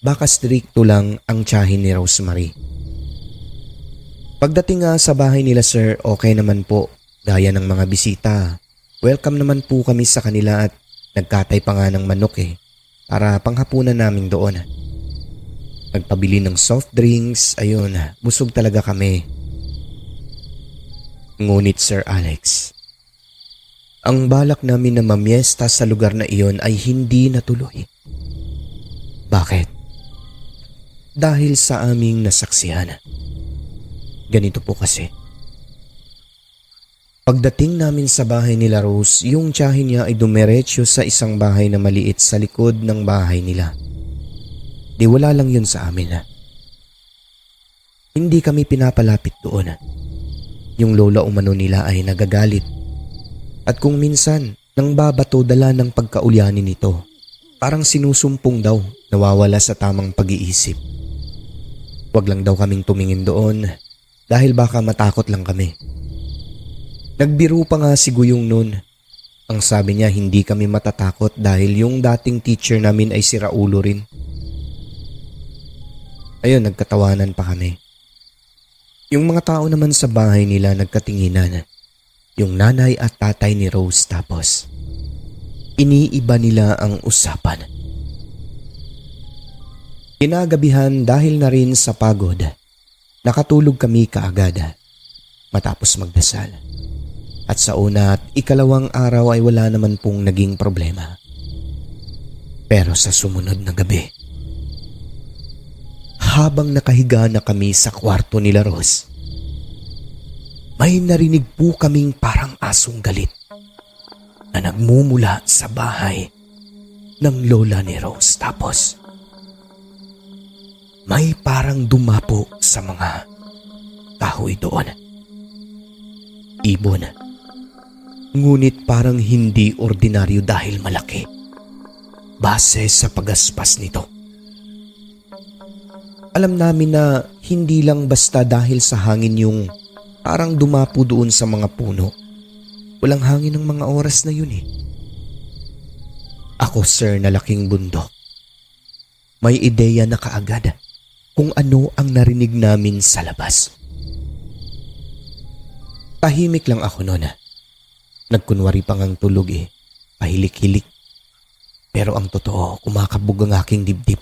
A: baka strikto lang ang tiyahin ni Rosemary. Pagdating nga sa bahay nila sir, okay naman po. Gaya ng mga bisita, welcome naman po kami sa kanila at nagkatay pa nga ng manok para panghapunan namin doon. Nagpabili ng soft drinks, ayun, busog talaga kami. Ngunit Sir Alex, ang balak namin na mamiesta sa lugar na iyon ay hindi natuloy. Bakit? Dahil sa aming nasaksihan. Ganito po kasi. Pagdating namin sa bahay nila Rose, yung tiyahin niya ay dumiretso sa isang bahay na maliit sa likod ng bahay nila. Di wala lang yun sa amin. Hindi kami pinapalapit doon. Yung lola umano nila ay nagagalit. At kung minsan, nang babato dala ng pagkaulyanin nito, parang sinusumpong daw, nawawala sa tamang pag-iisip. Wag lang daw kaming tumingin doon dahil baka matakot lang kami. Nagbiro pa nga si Guyong noon. Ang sabi niya hindi kami matatakot dahil yung dating teacher namin ay si Raulo rin. Ayun, nagkatawanan pa kami. Yung mga tao naman sa bahay nila nagkatinginan. Yung nanay at tatay ni Rose tapos iniiba nila ang usapan. Kinagabihan dahil na rin sa pagod, Nakatulog kami kaagad matapos magdasal. At sa una at ikalawang araw ay wala naman pong naging problema. Pero sa sumunod na gabi, habang nakahiga na kami sa kwarto nila Rose, may narinig po kaming parang asong galit na nagmumula sa bahay ng lola ni Rose. Tapos, may parang dumapo sa mga kahoy doon. Ibon. Ngunit parang hindi ordinaryo dahil malaki. Base sa pagaspas nito. Alam namin na hindi lang basta dahil sa hangin yung parang dumapo doon sa mga puno. Walang hangin ng mga oras na yun eh. Ako sir na laking bundok. May ideya na kaagad kung ano ang narinig namin sa labas. Tahimik lang ako noon. Nagkunwari pang ang tulog eh. Pahilik-hilik. Pero ang totoo, kumakabog ang aking dibdib.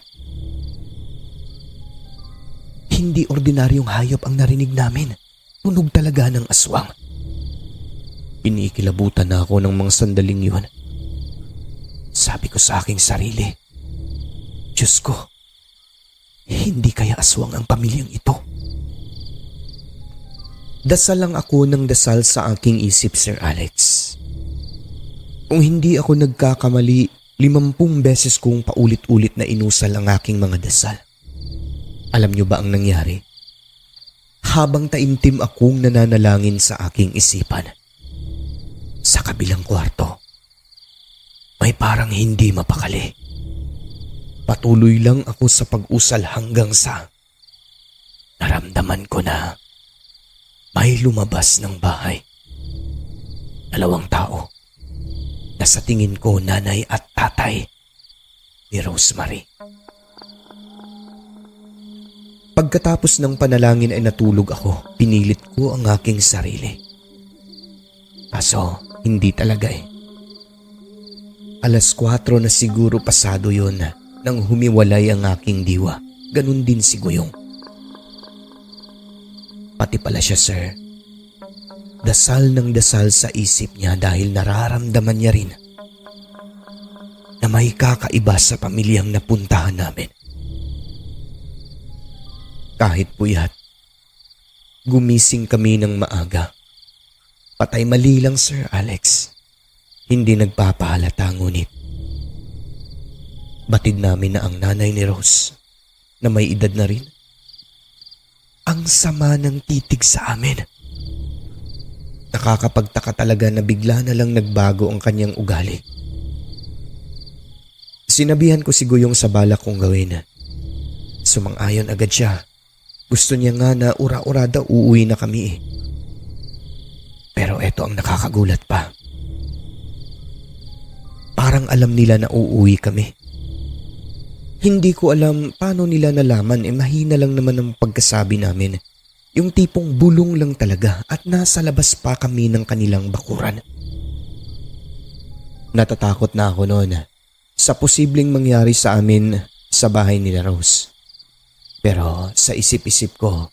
A: Hindi ordinaryong hayop ang narinig namin. Tunog talaga ng aswang. Pinikilabutan na ako ng mga sandaling yun. Sabi ko sa aking sarili, Diyos ko, hindi kaya aswang ang pamilyang ito? Dasal lang ako ng dasal sa aking isip, Sir Alex. Kung hindi ako nagkakamali, 50 beses kong paulit-ulit na inusal ang aking mga dasal. Alam niyo ba ang nangyari? Habang taimtim akong nananalangin sa aking isipan, sa kabilang kwarto, may parang hindi mapakali. Patuloy lang ako sa pag-usal hanggang sa naramdaman ko na may lumabas ng bahay. 2 tao na sa tingin ko nanay at tatay ni Rosemary. Pagkatapos ng panalangin ay natulog ako. Pinilit ko ang aking sarili. Kaso hindi talaga eh. 4:00 na siguro pasado yun nang humiwalay ang aking diwa. Ganun din si Guyong. Pati pala siya, sir. Dasal ng dasal sa isip niya dahil nararamdaman niya rin na may kakaiba sa pamilyang napuntahan namin. Kahit puyat, gumising kami ng maaga. Patay mali lang, Sir Alex. Hindi nagpapahalata ngunit batid namin na ang nanay ni Rose na may edad na rin ang sama ng titig sa amin. Nakakapagtaka talaga na bigla na lang nagbago ang kanyang ugali. Sinabihan ko si Guyong sa balak kong gawin. Sumang-ayon agad siya. Gusto niya nga na ura-ura daw uuwi na kami eh. Pero eto ang nakakagulat pa. Parang alam nila na uuwi kami. Hindi ko alam paano nila nalaman mahina lang naman ang pagkasabi namin. Yung tipong bulong lang talaga at nasa labas pa kami ng kanilang bakuran. Natatakot na ako noon sa posibleng mangyari sa amin sa bahay nila Rose. Pero sa isip-isip ko,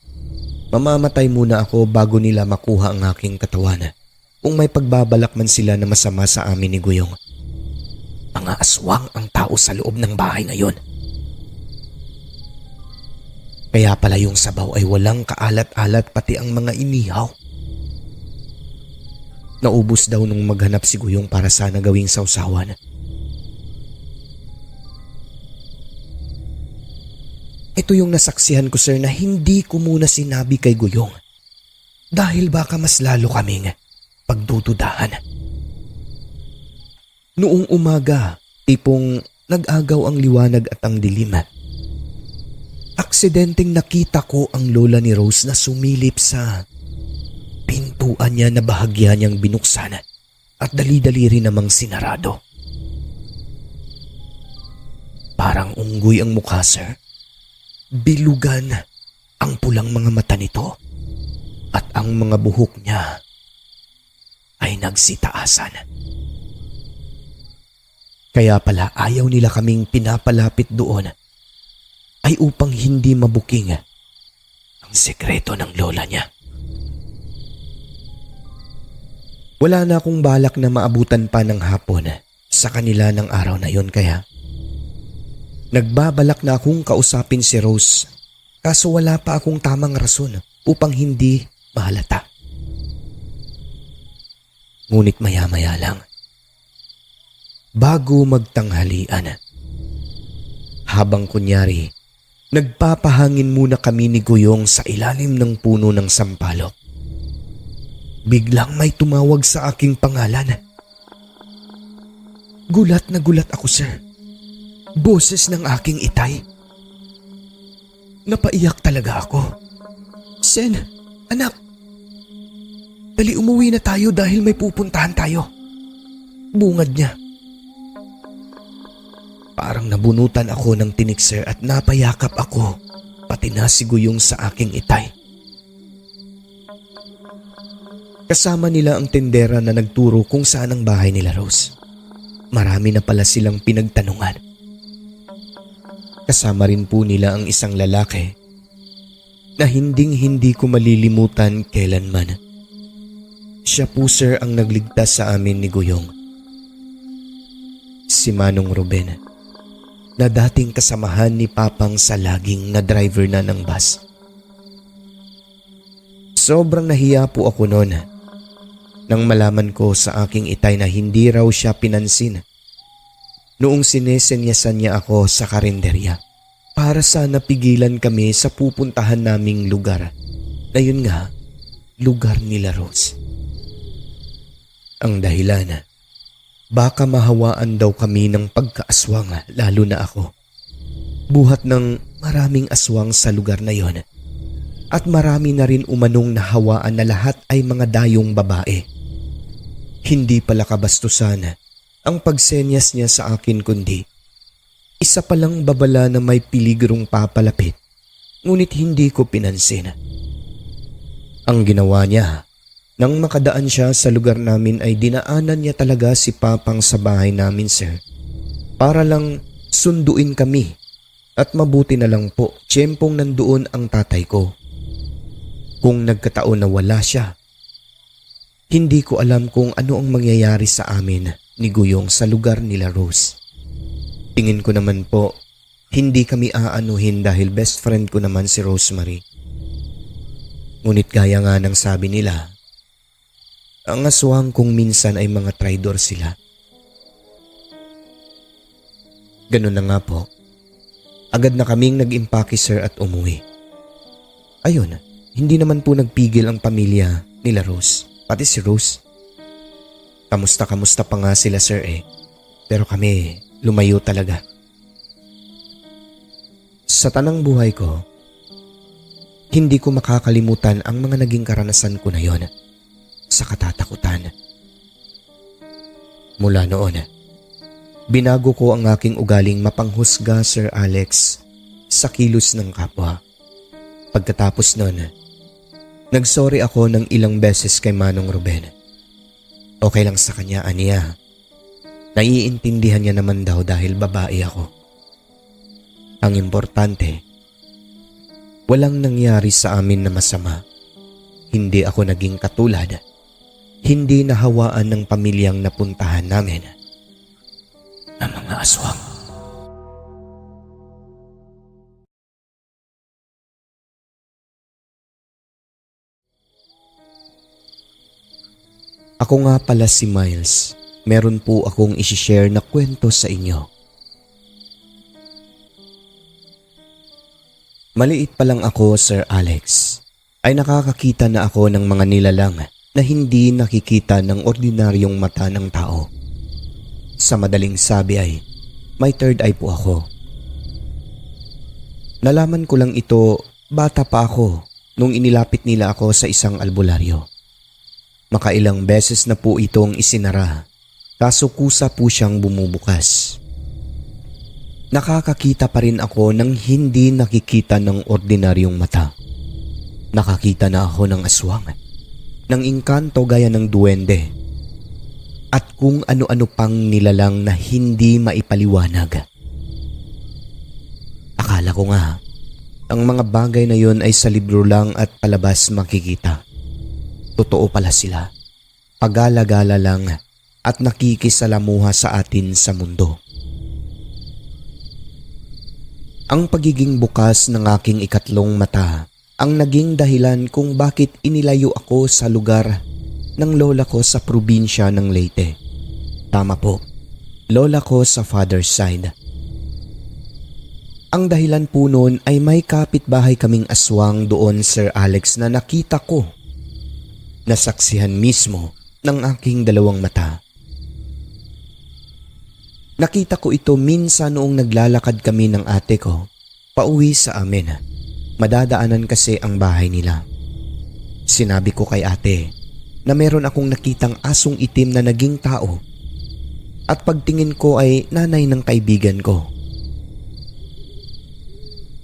A: mamamatay muna ako bago nila makuha ang aking katawan kung may pagbabalak man sila na masama sa amin ni Guyong. Mga aswang ang tao sa loob ng bahay na yon. Kaya pala yung sabaw ay walang kaalat-alat pati ang mga inihaw. Naubos daw nung maghanap si Guyong para sana gawing sausawan. Ito yung nasaksihan ko, sir, na hindi ko muna sinabi kay Guyong. Dahil baka mas lalo kaming pagdududahan. Noong umaga, tipong nag-agaw ang liwanag at ang dilim. Aksidenteng nakita ko ang lola ni Rose na sumilip sa pintuan niya na bahagya niyang binuksan at dali-dali rin namang sinarado. Parang unggoy ang mukha, sir. Bilugan ang pulang mga mata nito at ang mga buhok niya ay nagsitaasan. Kaya pala ayaw nila kaming pinapalapit doon ay upang hindi mabuking ang ang sekreto ng lola niya. Wala na akong balak na maabutan pa ng hapon sa kanila ng araw na yon, kaya nagbabalak na akong kausapin si Rose, kaso wala pa akong tamang rason upang hindi mahalata. Ngunit maya-maya lang, bago magtanghalian, habang kunyari, nagpapahangin muna kami ni Guyong sa ilalim ng puno ng sampalok, biglang may tumawag sa aking pangalan. Gulat na gulat ako, sir. Boses ng aking itay. Napaiyak talaga ako. Sen, anak, dali umuwi na tayo dahil may pupuntahan tayo. Bungad niya. Parang nabunutan ako ng tinik, sir, at napayakap ako, pati na si Guyong sa aking itay. Kasama nila ang tendera na nagturo kung saan ang bahay nila Rose. Marami na pala silang pinagtanungan. Kasama rin po nila ang isang lalaki na hindi ko malilimutan kailanman. Siya po, sir, ang nagligtas sa amin ni Guyong. Si Manong Ruben, na dating kasamahan ni Papang sa laging na driver na ng bus. Sobrang nahiya po ako noon nang malaman ko sa aking itay na hindi raw siya pinansin noong sinesenyasan niya ako sa karinderya para sana pigilan kami sa pupuntahan naming lugar na yun nga, lugar nila Rose. Ang dahilan, baka mahawaan daw kami ng pagkaaswang, lalo na ako. Buhat ng maraming aswang sa lugar na yon at marami na rin umanong nahawaan na lahat ay mga dayong babae. Hindi pala kabastusan ang pagsenyas niya sa akin, kundi isa palang babala na may piligrong papalapit, ngunit hindi ko pinansin. Ang ginawa niya, nang makadaan siya sa lugar namin, ay dinaanan niya talaga si Papang sa bahay namin, sir, para lang sunduin kami. At mabuti na lang po, tiyempong nandoon ang tatay ko. Kung nagkataon na wala siya, hindi ko alam kung ano ang mangyayari sa amin ni Guyong sa lugar nila Rose. Tingin ko naman po, hindi kami aanuhin dahil best friend ko naman si Rosemary. Ngunit gaya nga ng sabi nila, ang aswang kung minsan ay mga traidor sila. Ganun na nga po. Agad na kaming nag-impake, sir, at umuwi. Ayun, hindi naman po nagpigil ang pamilya nila Rose, pati si Rose. Kamusta pa nga sila, sir, pero kami lumayo talaga. Sa tanang buhay ko, hindi ko makakalimutan ang mga naging karanasan ko na yon sa katatakutan. Mula noon, binago ko ang aking ugaling mapanghusga, Sir Alex, sa kilos ng kapwa. Pagkatapos noon, nagsorry ako ng ilang beses kay Manong Ruben. Okay lang sa kanya, aniya. Naiintindihan niya naman daw dahil babae ako. Ang importante, walang nangyari sa amin na masama. Hindi ako naging katulad. Hindi nahawaan ng pamilyang napuntahan namin ng mga aswang. Ako nga pala si Miles. Meron po akong isishare na kwento sa inyo. Maliit pa lang ako, Sir Alex, ay nakakakita na ako ng mga nilalang na hindi nakikita ng ordinaryong mata ng tao. Sa madaling sabi ay, may third eye po ako. Nalaman ko lang ito, bata pa ako, nung inilapit nila ako sa isang albularyo. Makailang beses na po itong isinara, kaso kusa po siyang bumubukas. Nakakakita pa rin ako ng hindi nakikita ng ordinaryong mata. Nakakita na ako ng aswang, ng engkanto gaya ng duwende, at kung ano-ano pang nilalang na hindi maipaliwanag. Akala ko nga, ang mga bagay na yon ay sa libro lang at palabas makikita. Totoo pala sila. Pagala-gala lang at nakikisalamuha sa atin sa mundo. Ang pagiging bukas ng aking ikatlong mata ang naging dahilan kung bakit inilayo ako sa lugar ng lola ko sa probinsya ng Leyte. Tama po, lola ko sa father's side. Ang dahilan po noon ay may kapitbahay kaming aswang doon, Sir Alex, na nakita ko. Nasaksihan mismo ng aking dalawang mata. Nakita ko ito minsan noong naglalakad kami ng ate ko pauwi sa amin. Madadaanan kasi ang bahay nila. Sinabi ko kay ate na meron akong nakitang asong itim na naging tao at pagtingin ko ay nanay ng kaibigan ko.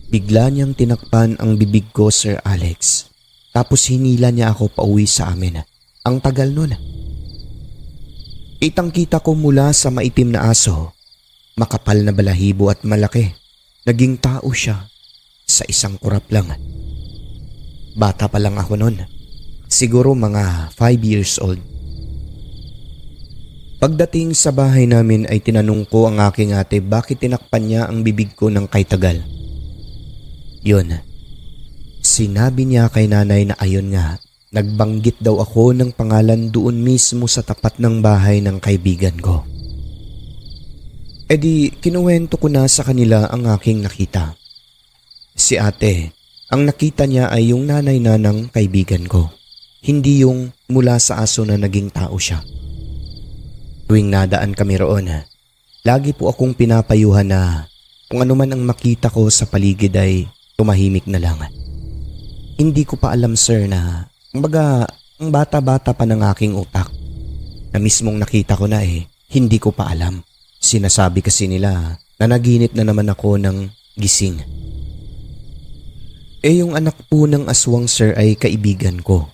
A: Bigla niyang tinakpan ang bibig ko, Sir Alex. Tapos hinila niya ako pauwi sa amin. Ang tagal nun. Kitang-kita ko mula sa maitim na aso, makapal na balahibo at malaki. Naging tao siya sa isang kurap lang. Bata pa lang ako nun. Siguro mga 5 years old. Pagdating sa bahay namin ay tinanong ko ang aking ate bakit tinakpan niya ang bibig ko ng kay tagal. Yun, sinabi niya kay nanay na ayon nga, nagbanggit daw ako ng pangalan doon mismo sa tapat ng bahay ng kaibigan ko. E di kinuwento ko na sa kanila ang aking nakita. Si ate, ang nakita niya ay yung nanay na ng kaibigan ko, hindi yung mula sa aso na naging tao siya. Tuwing nadaan kami roon, lagi po akong pinapayuhan na kung ano man ang makita ko sa paligid ay tumahimik na lang. Hindi ko pa alam, sir, na kumbaga ang bata-bata pa ng aking utak na mismong nakita ko na hindi ko pa alam. Sinasabi kasi nila na naginip na naman ako ng gising. Yung anak po ng aswang, sir, ay kaibigan ko.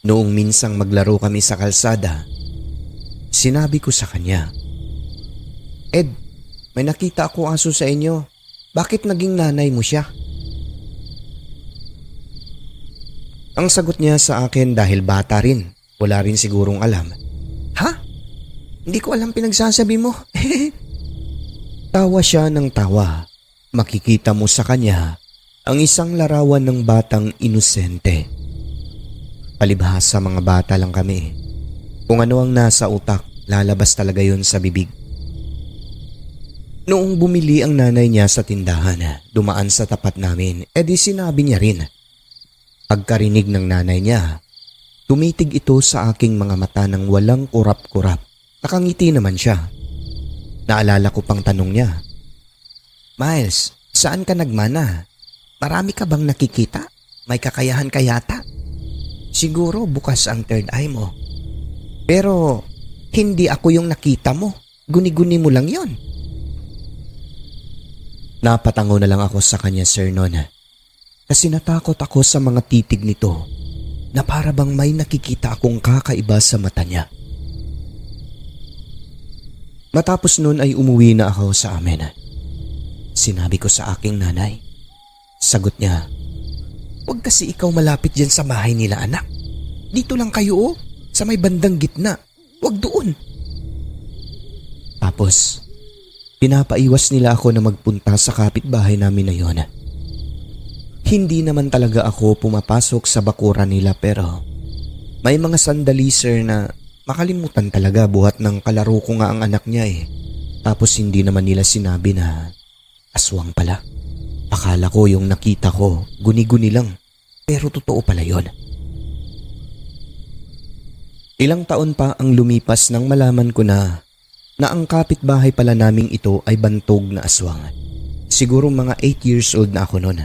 A: Noong minsang maglaro kami sa kalsada, sinabi ko sa kanya, "Ed, may nakita ako aso sa inyo. Bakit naging nanay mo siya?" Ang sagot niya sa akin dahil bata rin, wala rin sigurong alam. "Ha? Hindi ko alam pinagsasabi mo." Tawa siya ng tawa. Makikita mo sa kanya ang isang larawan ng batang inosente. Palibhasa mga bata lang kami. Kung ano ang nasa utak, lalabas talaga yun sa bibig. Noong bumili ang nanay niya sa tindahan, dumaan sa tapat namin, edi sinabi niya rin. Pagkarinig ng nanay niya, tumitig ito sa aking mga mata ng walang kurap-kurap. Nakangiti naman siya. Naalala ko pang tanong niya, "Miles, saan ka nagmana? Marami ka bang nakikita? May kakayahan ka yata? Siguro bukas ang third eye mo. Pero hindi ako yung nakita mo. Guni-guni mo lang yon." Napatango na lang ako sa kanya, Sir, noon. Kasi natakot ako sa mga titig nito na para bang may nakikita akong kakaiba sa mata niya. Matapos nun ay umuwi na ako sa amin. Sinabi ko sa aking nanay. Sagot niya, "Huwag kasi ikaw malapit dyan sa bahay nila, anak. Dito lang kayo, sa may bandang gitna. Huwag doon." Tapos, pinapaiwas nila ako na magpunta sa kapitbahay namin na yon. Hindi naman talaga ako pumapasok sa bakuran nila pero may mga sandali, sir, na makalimutan talaga buhat ng kalaro ko nga ang anak niya Tapos hindi naman nila sinabi na aswang pala. Akala ko yung nakita ko, guni-guni lang. Pero totoo pala yon. Ilang taon pa ang lumipas nang malaman ko na ang kapitbahay pala naming ito ay bantog na aswang. Siguro mga 8 years old na ako noon.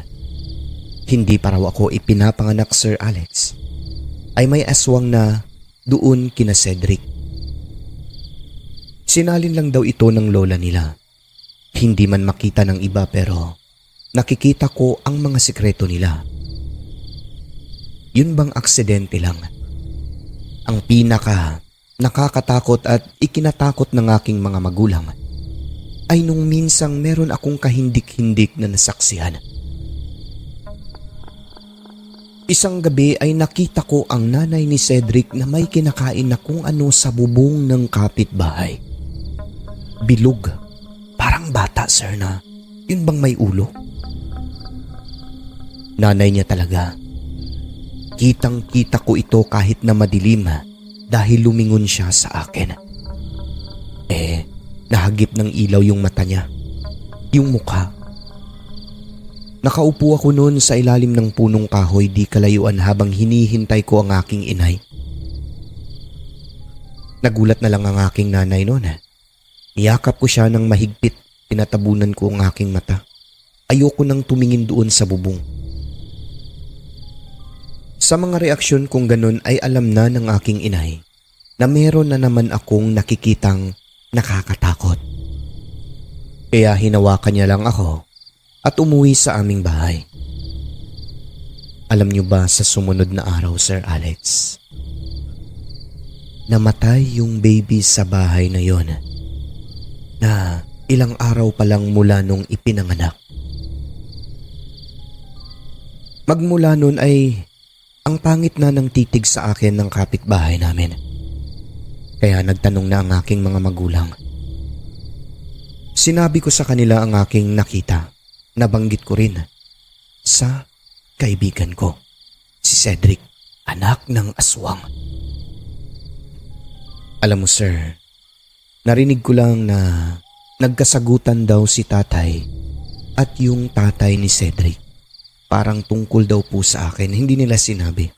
A: Hindi pa raw ako ipinapanganak, Sir Alex. Ay may aswang na doon kina Cedric. Sinalin lang daw ito ng lola nila. Hindi man makita ng iba pero nakikita ko ang mga sikreto nila. Yun bang aksidente lang? Ang pinaka nakakatakot at ikinatakot ng aking mga magulang ay nung minsang meron akong kahindik-hindik na nasaksihan. Isang gabi ay nakita ko ang nanay ni Cedric na may kinakain na kung ano sa bubong ng kapitbahay. Bilog. Parang bata, sir, na yun bang may ulo? Nanay niya talaga. Kitang-kita ko ito kahit na madilim dahil lumingon siya sa akin. Nahagip ng ilaw yung mata niya. Yung mukha. Nakaupo ako noon sa ilalim ng punong kahoy di kalayuan habang hinihintay ko ang aking inay. Nagulat na lang ang aking nanay noon. Niyakap ko siya ng mahigpit, tinatabunan ko ang aking mata. Ayoko nang tumingin doon sa bubong. Sa mga reaksyon kong ganun ay alam na ng aking inay na meron na naman akong nakikitang nakakatakot. Kaya hinawakan niya lang ako at umuwi sa aming bahay. Alam niyo ba sa sumunod na araw, Sir Alex? Namatay yung baby sa bahay na yon na ilang araw pa lang mula nung ipinanganak. Magmula nun ay ang pangit na ng titig sa akin ng kapitbahay namin. Kaya nagtanong na ang aking mga magulang. Sinabi ko sa kanila ang aking nakita. Nabanggit ko rin sa kaibigan ko, si Cedric, anak ng aswang. Alam mo, sir, narinig ko lang na nagkasagutan daw si tatay at yung tatay ni Cedric. Parang tungkol daw po sa akin, hindi nila sinabi.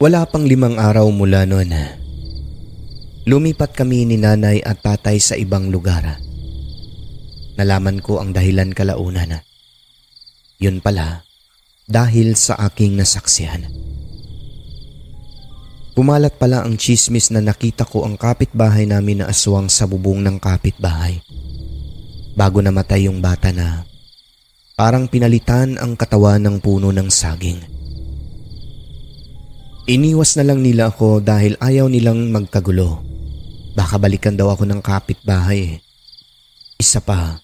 A: Wala pang 5 araw mula noon. Lumipat kami ni nanay at tatay sa ibang lugar. Nalaman ko ang dahilan kalaunan. Yun pala, dahil sa aking nasaksihan. Pumalat pala ang chismis na nakita ko ang kapitbahay namin na aswang sa bubong ng kapitbahay. Bago namatay yung bata na parang pinalitan ang katawan ng puno ng saging. Iniwas na lang nila ako dahil ayaw nilang magkagulo. Baka balikan daw ako ng kapitbahay. Isa pa,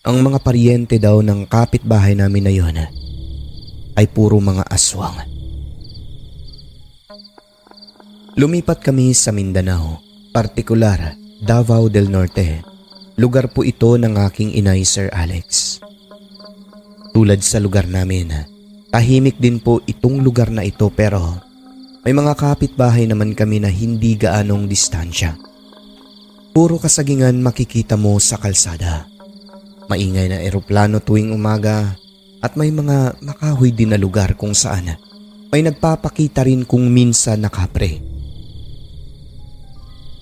A: ang mga paryente daw ng kapitbahay namin na yon ay puro mga aswang. Lumipat kami sa Mindanao, partikular Davao del Norte. Lugar po ito ng aking inay, Sir Alex. Tulad sa lugar namin, tahimik din po itong lugar na ito pero may mga kapitbahay naman kami na hindi gaanong distansya. Puro kasagingan makikita mo sa kalsada. Maingay na eroplano tuwing umaga at may mga makahoy din na lugar kung saan may nagpapakita rin kung minsan na kapre.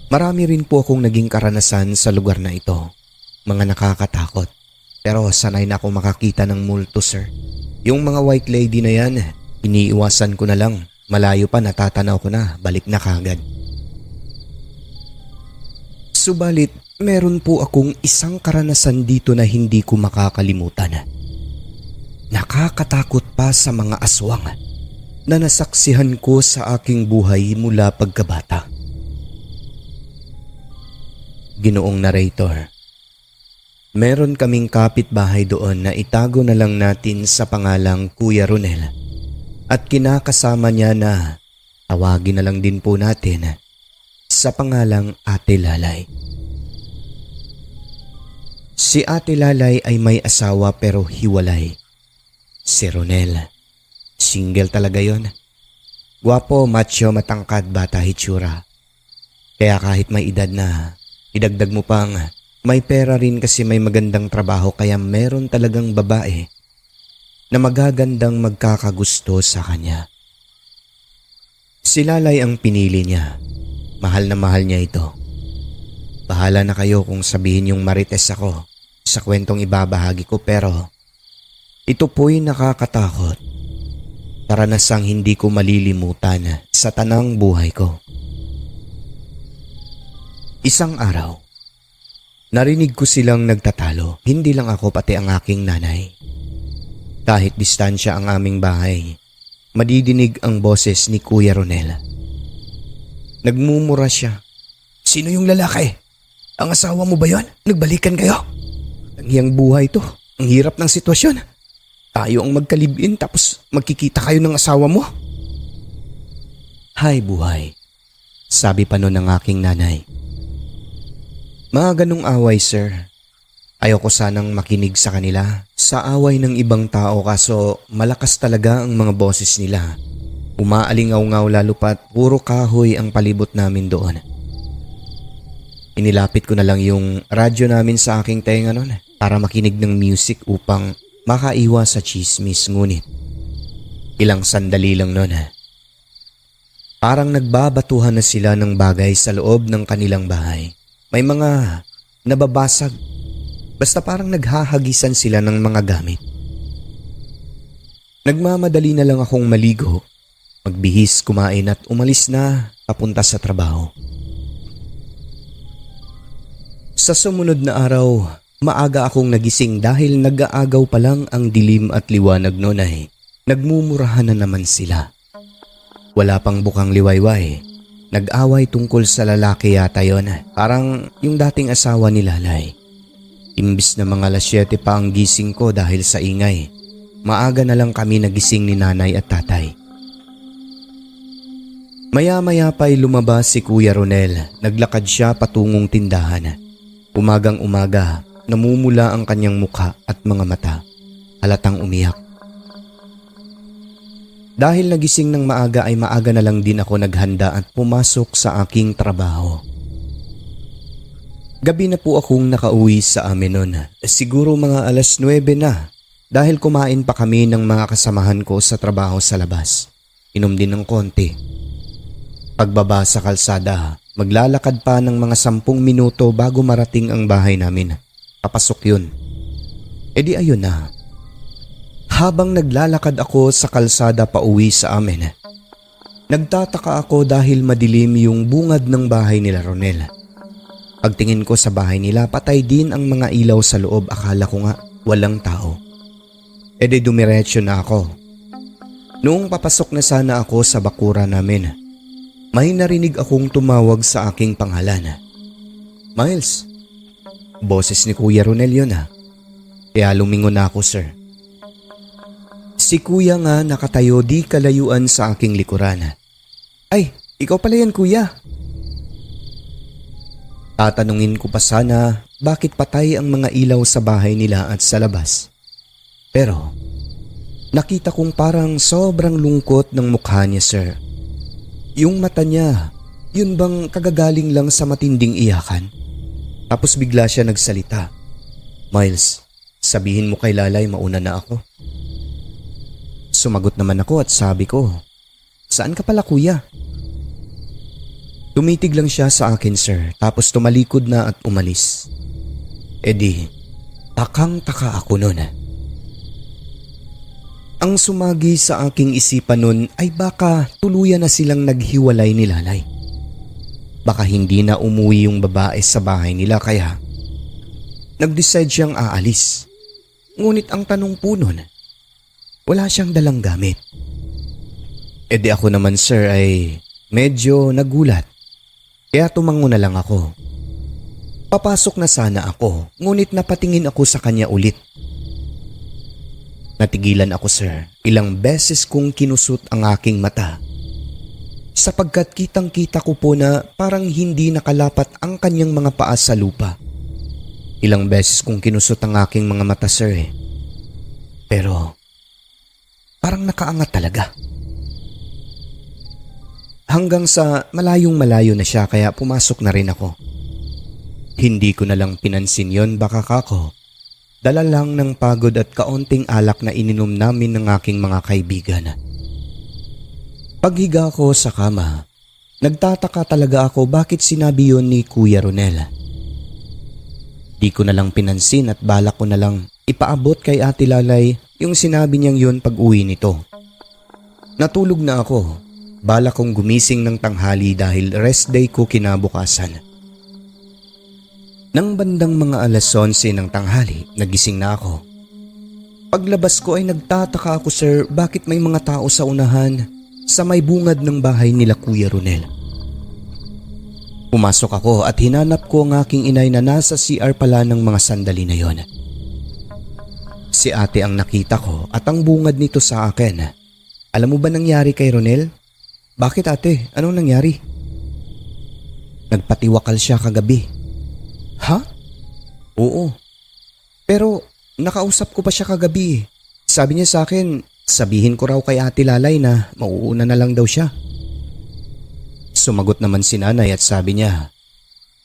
A: Marami rin po akong naging karanasan sa lugar na ito. Mga nakakatakot. Pero sanay na akong makakita ng multo, sir. Yung mga white lady na yan, iniiwasan ko na lang. Malayo pa natatanaw ko na, balik na kagad. Subalit, meron po akong isang karanasan dito na hindi ko makakalimutan. Nakakatakot pa sa mga aswang na nasaksihan ko sa aking buhay mula pagkabata. Ginoong narrator, meron kaming kapitbahay doon na itago na lang natin sa pangalang Kuya Ronel at kinakasama niya na tawagin na lang din po natin sa pangalang Ate Lalay. Si Ate Lalay ay may asawa pero hiwalay. Si Ronel, single talaga yon. Gwapo, macho, matangkad, bata hitsura. Kaya kahit may edad na, idagdag mo pang may pera rin kasi may magandang trabaho kaya meron talagang babae na magagandang magkakagusto sa kanya. Si Lalay ang pinili niya. Mahal na mahal niya ito. Bahala na kayo kung sabihin yung marites ako sa kwentong ibabahagi ko pero ito po'y nakakatakot. Karanasang hindi ko malilimutan sa tanang buhay ko. Isang araw, narinig ko silang nagtatalo, hindi lang ako pati ang aking nanay. Kahit distansya ang aming bahay, madidinig ang boses ni Kuya Ronel. Nagmumura siya. Sino yung lalaki? Ang asawa mo ba yon? Nagbalikan kayo? Ang hiyang buhay to. Ang hirap ng sitwasyon. Tayo ang magkalibin tapos magkikita kayo ng asawa mo? Hay buhay, sabi pa noon ng aking nanay. Mga ganong away sir. Ayoko sanang makinig sa kanila sa away ng ibang tao kaso malakas talaga ang mga boses nila. Umaalingaw-ngaw lalo pat puro kahoy ang palibot namin doon. Inilapit ko na lang yung radyo namin sa aking tenga noon para makinig ng music upang makaiwas sa chismis, ngunit ilang sandali lang noon. Parang nagbabatuhan na sila ng bagay sa loob ng kanilang bahay. May mga nababasag. Basta parang naghahagisan sila ng mga gamit. Nagmamadali na lang akong maligo, magbihis, kumain at umalis na papunta sa trabaho. Sa sumunod na araw, maaga akong nagising dahil nag-aagaw pa lang ang dilim at liwanag noon ay nagmumurahan na naman sila. Wala pang bukang liwayway. Nag-away tungkol sa lalaki yata yon. Parang yung dating asawa ni Lalay. Imbis na mga 7 pa ang gising ko dahil sa ingay, maaga na lang kami nagising ni nanay at tatay. Maya-maya pa'y lumabas si Kuya Ronel. Naglakad siya patungong tindahan. Umagang-umaga, namumula ang kanyang mukha at mga mata. Halatang umiyak. Dahil nagising ng maaga ay maaga na lang din ako naghanda at pumasok sa aking trabaho. Gabi na po akong nakauwi sa amin noon. Siguro mga 9:00 na dahil kumain pa kami ng mga kasamahan ko sa trabaho sa labas. Inom din ng konti. Pagbaba sa kalsada, maglalakad pa ng mga 10 minuto bago marating ang bahay namin. Papasok yun. E di ayun na. Habang naglalakad ako sa kalsada pauwi sa amin, nagtataka ako dahil madilim yung bungad ng bahay nila Ronel. Pagtingin ko sa bahay nila, patay din ang mga ilaw sa loob. Akala ko nga walang tao. E di dumiretso na ako. Noong papasok na sana ako sa bakura namin, may narinig akong tumawag sa aking pangalan. Miles, boses ni Kuya Ronel yun ha. Kaya lumingon na ako sir. Si kuya nga nakatayo di kalayuan sa aking likuran. Ay, ikaw pala yan kuya. Tatanungin ko pa sana bakit patay ang mga ilaw sa bahay nila at sa labas. Pero nakita kong parang sobrang lungkot ng mukha niya sir. Yung mata niya, yun bang kagagaling lang sa matinding iyakan? Tapos bigla siya nagsalita. Miles, sabihin mo kay Lalay mauna na ako. Sumagot naman ako at sabi ko, saan ka pala kuya? Tumitig lang siya sa akin sir, tapos tumalikod na at umalis. E di, takang-taka ako nun. Ang sumagi sa aking isipan nun ay baka tuluyan na silang naghiwalay ni Lalay. Baka hindi na umuwi yung babae sa bahay nila kaya nag-decide siyang aalis. Ngunit ang tanong po nun, wala siyang dalang gamit. E di ako naman sir ay medyo nagulat. Kaya tumango na lang ako. Papasok na sana ako, ngunit napatingin ako sa kanya ulit. Natigilan ako sir, ilang beses kong kinusot ang aking mata. Sapagkat kitang-kita ko po na parang hindi nakalapat ang kanyang mga paa sa lupa. Ilang beses kong kinusot ang aking mga mata sir. Pero parang nakaangat talaga. Hanggang sa malayong-malayo na siya kaya pumasok na rin ako. Hindi ko na lang pinansin yon, baka kako. Dala lang ng pagod at kaunting alak na ininom namin ng aking mga kaibigan. Paghiga ko sa kama, nagtataka talaga ako bakit sinabi yon ni Kuya Ronel. Di ko na lang pinansin at balak ko na lang ipaabot kay Ate Lalay yung sinabi niyang yun pag uwi nito. Natulog na ako. Balak kong gumising ng tanghali dahil rest day ko kinabukasan. Nang bandang mga 11:00 ng tanghali, nagising na ako. Paglabas ko ay nagtataka ako sir bakit may mga tao sa unahan sa may bungad ng bahay nila Kuya Ronel. Pumasok ako at hinanap ko ang aking inay na nasa CR pala ng mga sandali na yon. Si ate ang nakita ko at ang bungad nito sa akin. Alam mo ba nangyari kay Ronel? Bakit ate? Anong nangyari? Nagpatiwakal siya kagabi. Ha? Oo. Pero nakausap ko pa siya kagabi. Sabi niya sa akin, sabihin ko raw kay Ate Lalay na mauuna na lang daw siya. Sumagot naman si nanay at sabi niya,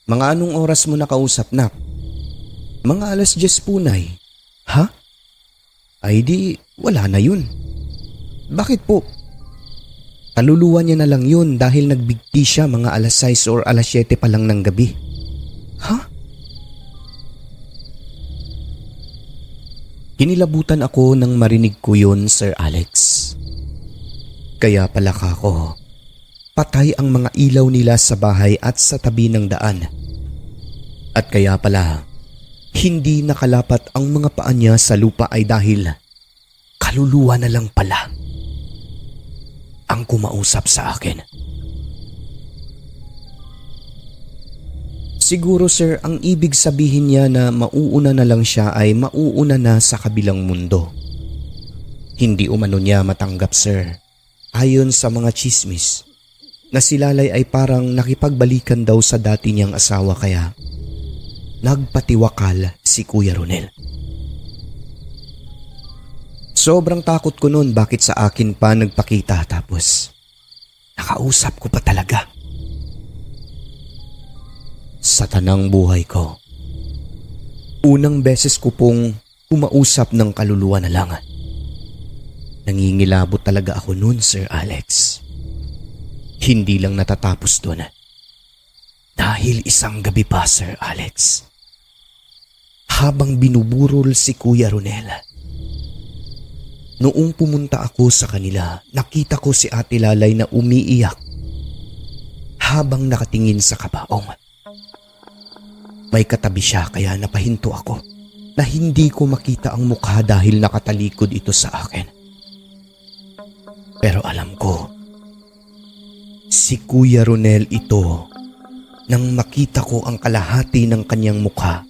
A: mga anong oras mo nakausap, nak? Mga 10:00 po, nay. Ha? Ay di, wala na yun. Bakit po? Kaluluwa niya na lang yun dahil nagbigti siya mga 6:00 or 7:00 pa lang ng gabi. Ha? Kinilabutan ako nang marinig ko yun, Sir Alex. Kaya pala kako, patay ang mga ilaw nila sa bahay at sa tabi ng daan. At kaya pala, hindi nakalapat ang mga paa niya sa lupa ay dahil kaluluwa na lang pala ang kumausap sa akin. Siguro sir, ang ibig sabihin niya na mauuna na lang siya ay mauuna na sa kabilang mundo. Hindi umano niya matanggap sir, ayon sa mga chismis, na si Lalay ay parang nakipagbalikan daw sa dati niyang asawa kaya nagpatiwakal si Kuya Ronel. Sobrang takot ko noon bakit sa akin pa nagpakita tapos nakausap ko pa talaga. Sa tanang buhay ko, unang beses ko pong kumausap ng kaluluwa na lang. Nangingilabot talaga ako noon, Sir Alex. Hindi lang natatapos doon. Dahil isang gabi pa, Sir Alex, habang binuburol si Kuya Ronel, noong pumunta ako sa kanila, nakita ko si Ate Lalay na umiiyak habang nakatingin sa kabaong. May katabi siya kaya napahinto ako na hindi ko makita ang mukha dahil nakatalikod ito sa akin. Pero alam ko, si Kuya Ronel ito nang makita ko ang kalahati ng kanyang mukha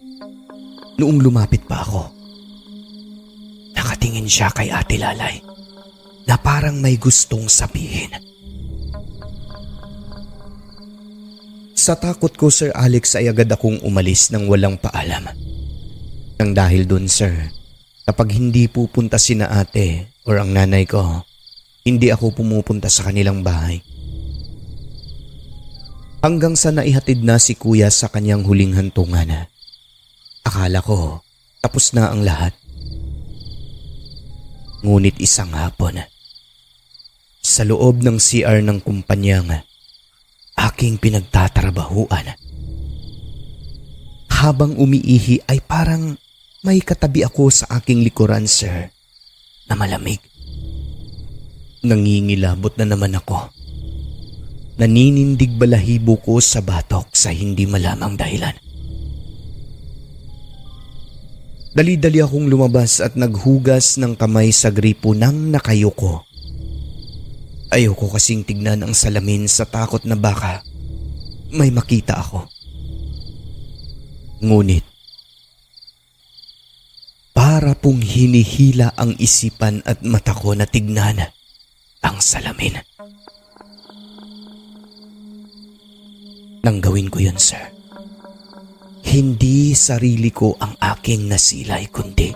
A: noong lumapit pa ako. Nakatingin siya kay Ate Lalay na parang may gustong sabihin. Sa takot ko, Sir Alex, ay agad akong umalis nang walang paalam. Nang dahil dun, sir, kapag hindi pupunta sina ate or ang nanay ko, hindi ako pumupunta sa kanilang bahay. Hanggang sa naihatid na si kuya sa kanyang huling hantungan. Akala ko tapos na ang lahat. Ngunit isang hapon, sa loob ng CR ng kumpanyang aking pinagtatrabahuan, habang umiihi ay parang may katabi ako sa aking likuran, sir, na malamig. Nangingilabot na naman ako. Naninindig balahibo ko sa batok sa hindi malamang dahilan. Dali-dali akong lumabas at naghugas ng kamay sa gripo nang nakayuko. Ayoko kasing tignan ang salamin sa takot na baka may makita ako. Ngunit, para pong hinihila ang isipan at mata ko na tignan ang salamin. Nang gawin ko yun, sir, hindi sarili ko ang aking nasilay kundi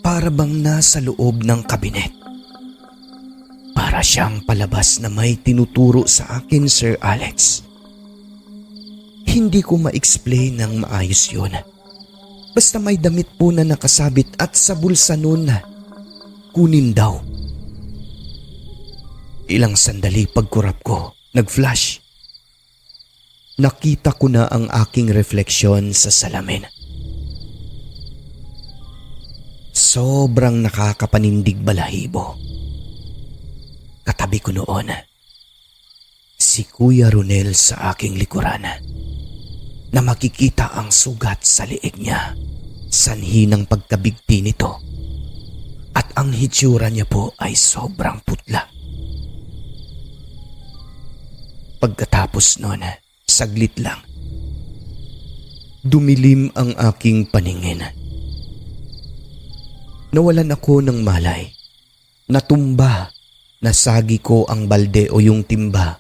A: para bang nasa loob ng kabinet. Para siyang palabas na may tinuturo sa akin, Sir Alex. Hindi ko ma-explain ng maayos yun. Basta may damit po na nakasabit at sa bulsa nun na kunin daw. Ilang sandali pagkurap ko, nag-flash. Nakita ko na ang aking refleksyon sa salamin. Sobrang nakakapanindig balahibo. Katabi ko noon, si Kuya Ronel sa aking likuran, na makikita ang sugat sa liig niya, sanhi ng pagkabigti nito, at ang hitsura niya po ay sobrang putla. Pagkatapos noon, saglit lang, dumilim ang aking paningin Nawalan ako ng malay. Natumba. Nasagi ko ang balde o yung timba.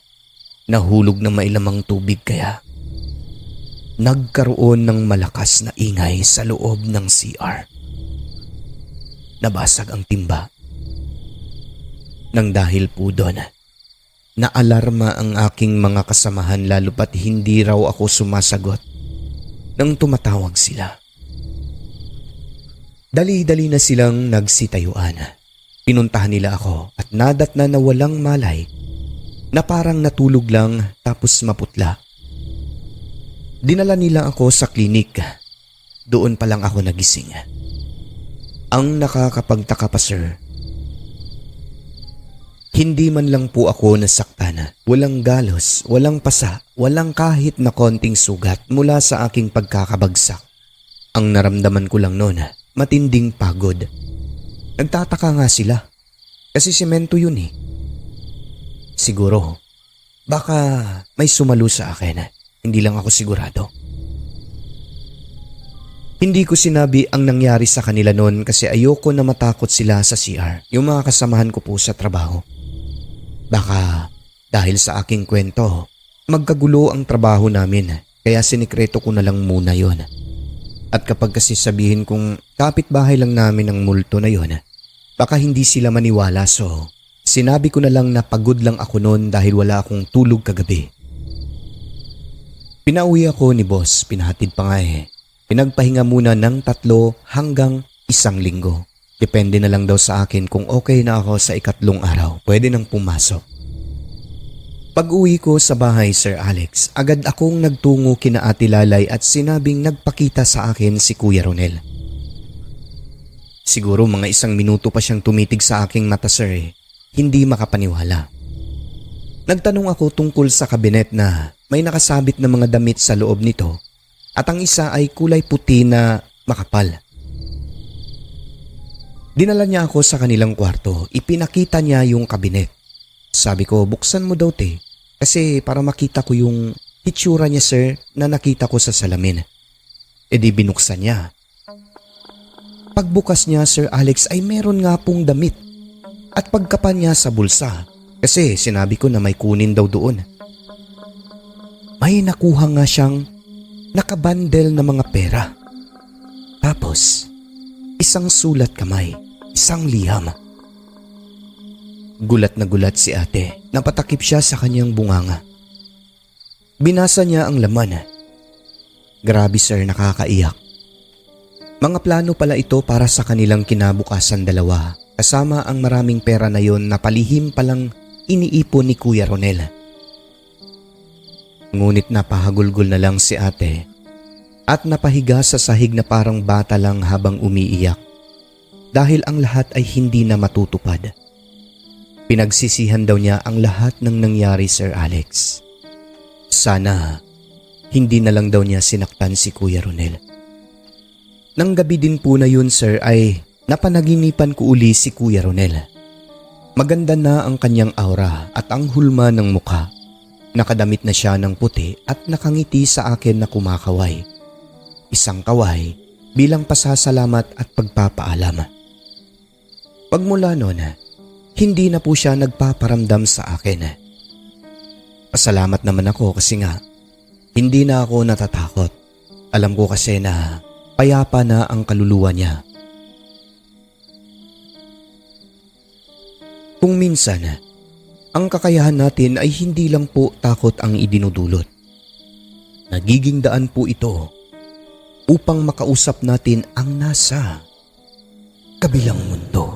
A: Nahulog na mailamang tubig kaya. Nagkaroon ng malakas na ingay sa loob ng CR. Nabasag ang timba. Nang dahil po doon, naalarma ang aking mga kasamahan lalo pat hindi raw ako sumasagot nang tumatawag sila. Dali-dali na silang nagsitayuan. Pinuntahan nila ako at nadatna na walang malay na parang natulog lang tapos maputla. Dinala nila ako sa klinik. Doon pa lang ako nagising. Ang nakakapagtaka pa, sir, hindi man lang po ako nasaktan. Walang galos, walang pasa, walang kahit na konting sugat mula sa aking pagkakabagsak. Ang naramdaman ko lang noon, matinding pagod. Nagtataka nga sila kasi semento yun eh. Siguro, baka may sumalo sa akin. Hindi lang ako sigurado. Hindi ko sinabi ang nangyari sa kanila noon kasi ayoko na matakot sila sa CR, yung mga kasamahan ko po sa trabaho. Baka dahil sa aking kwento, magkagulo ang trabaho namin kaya sinikreto ko na lang muna yon. At kapag kasi sabihin kong kapitbahay lang namin ang multo na yon, baka hindi sila maniwala, so sinabi ko na lang na pagod lang ako noon dahil wala akong tulog kagabi. Pinauwi ako ni boss, pinahatid pa nga eh. Pinagpahinga muna ng 3 hanggang 1 linggo. Depende na lang daw sa akin kung okay na ako sa 3 araw. Pwede nang pumasok. Pag-uwi ko sa bahay, Sir Alex, agad akong nagtungo kina Ate Lalay at sinabing nagpakita sa akin si Kuya Ronel. Siguro mga 1 minuto pa siyang tumitig sa aking mata, sir eh. Hindi makapaniwala. Nagtanong ako tungkol sa kabinet na may nakasabit na mga damit sa loob nito at ang isa ay kulay puti na makapal. Dinala niya ako sa kanilang kwarto. Ipinakita niya yung kabinet. Sabi ko, buksan mo daw te. Kasi para makita ko yung hitsura niya, sir, na nakita ko sa salamin. E di binuksan niya. Pagbukas niya, Sir Alex, ay meron nga pong damit. At pagkapan niya sa bulsa. Kasi sinabi ko na may kunin daw doon. May nakuha nga siyang nakabandel na mga pera. Tapos, 1 sulat kamay, 1 liham. Gulat na gulat si ate. Napatakip siya sa kanyang bunganga. Binasa niya ang laman. Grabe, sir, nakakaiyak. Mga plano pala ito para sa kanilang kinabukasan dalawa. Kasama ang maraming pera na yon na palihim palang iniipon ni Kuya Ronel. Ngunit napahagulgol na lang si ate at napahiga sa sahig na parang bata lang habang umiiyak dahil ang lahat ay hindi na matutupad. Pinagsisihan daw niya ang lahat ng nangyari, Sir Alex. Sana hindi na lang daw niya sinaktan si Kuya Ronel. Nang gabi din po na yun, sir, ay napanaginipan ko uli si Kuya Ronel. Maganda na ang kanyang aura at ang hulma ng mukha. Nakadamit na siya ng puti at nakangiti sa akin na kumakaway. 1 kaway bilang pasasalamat at pagpapaalam. Pagmula noon, hindi na po siya nagpaparamdam sa akin. Pasalamat naman ako kasi nga hindi na ako natatakot. Alam ko kasi na payapa na ang kaluluwa niya. Kung minsan, ang kakayahan natin ay hindi lang po takot ang idinudulot. Nagiging daan po ito upang makausap natin ang nasa kabilang mundo.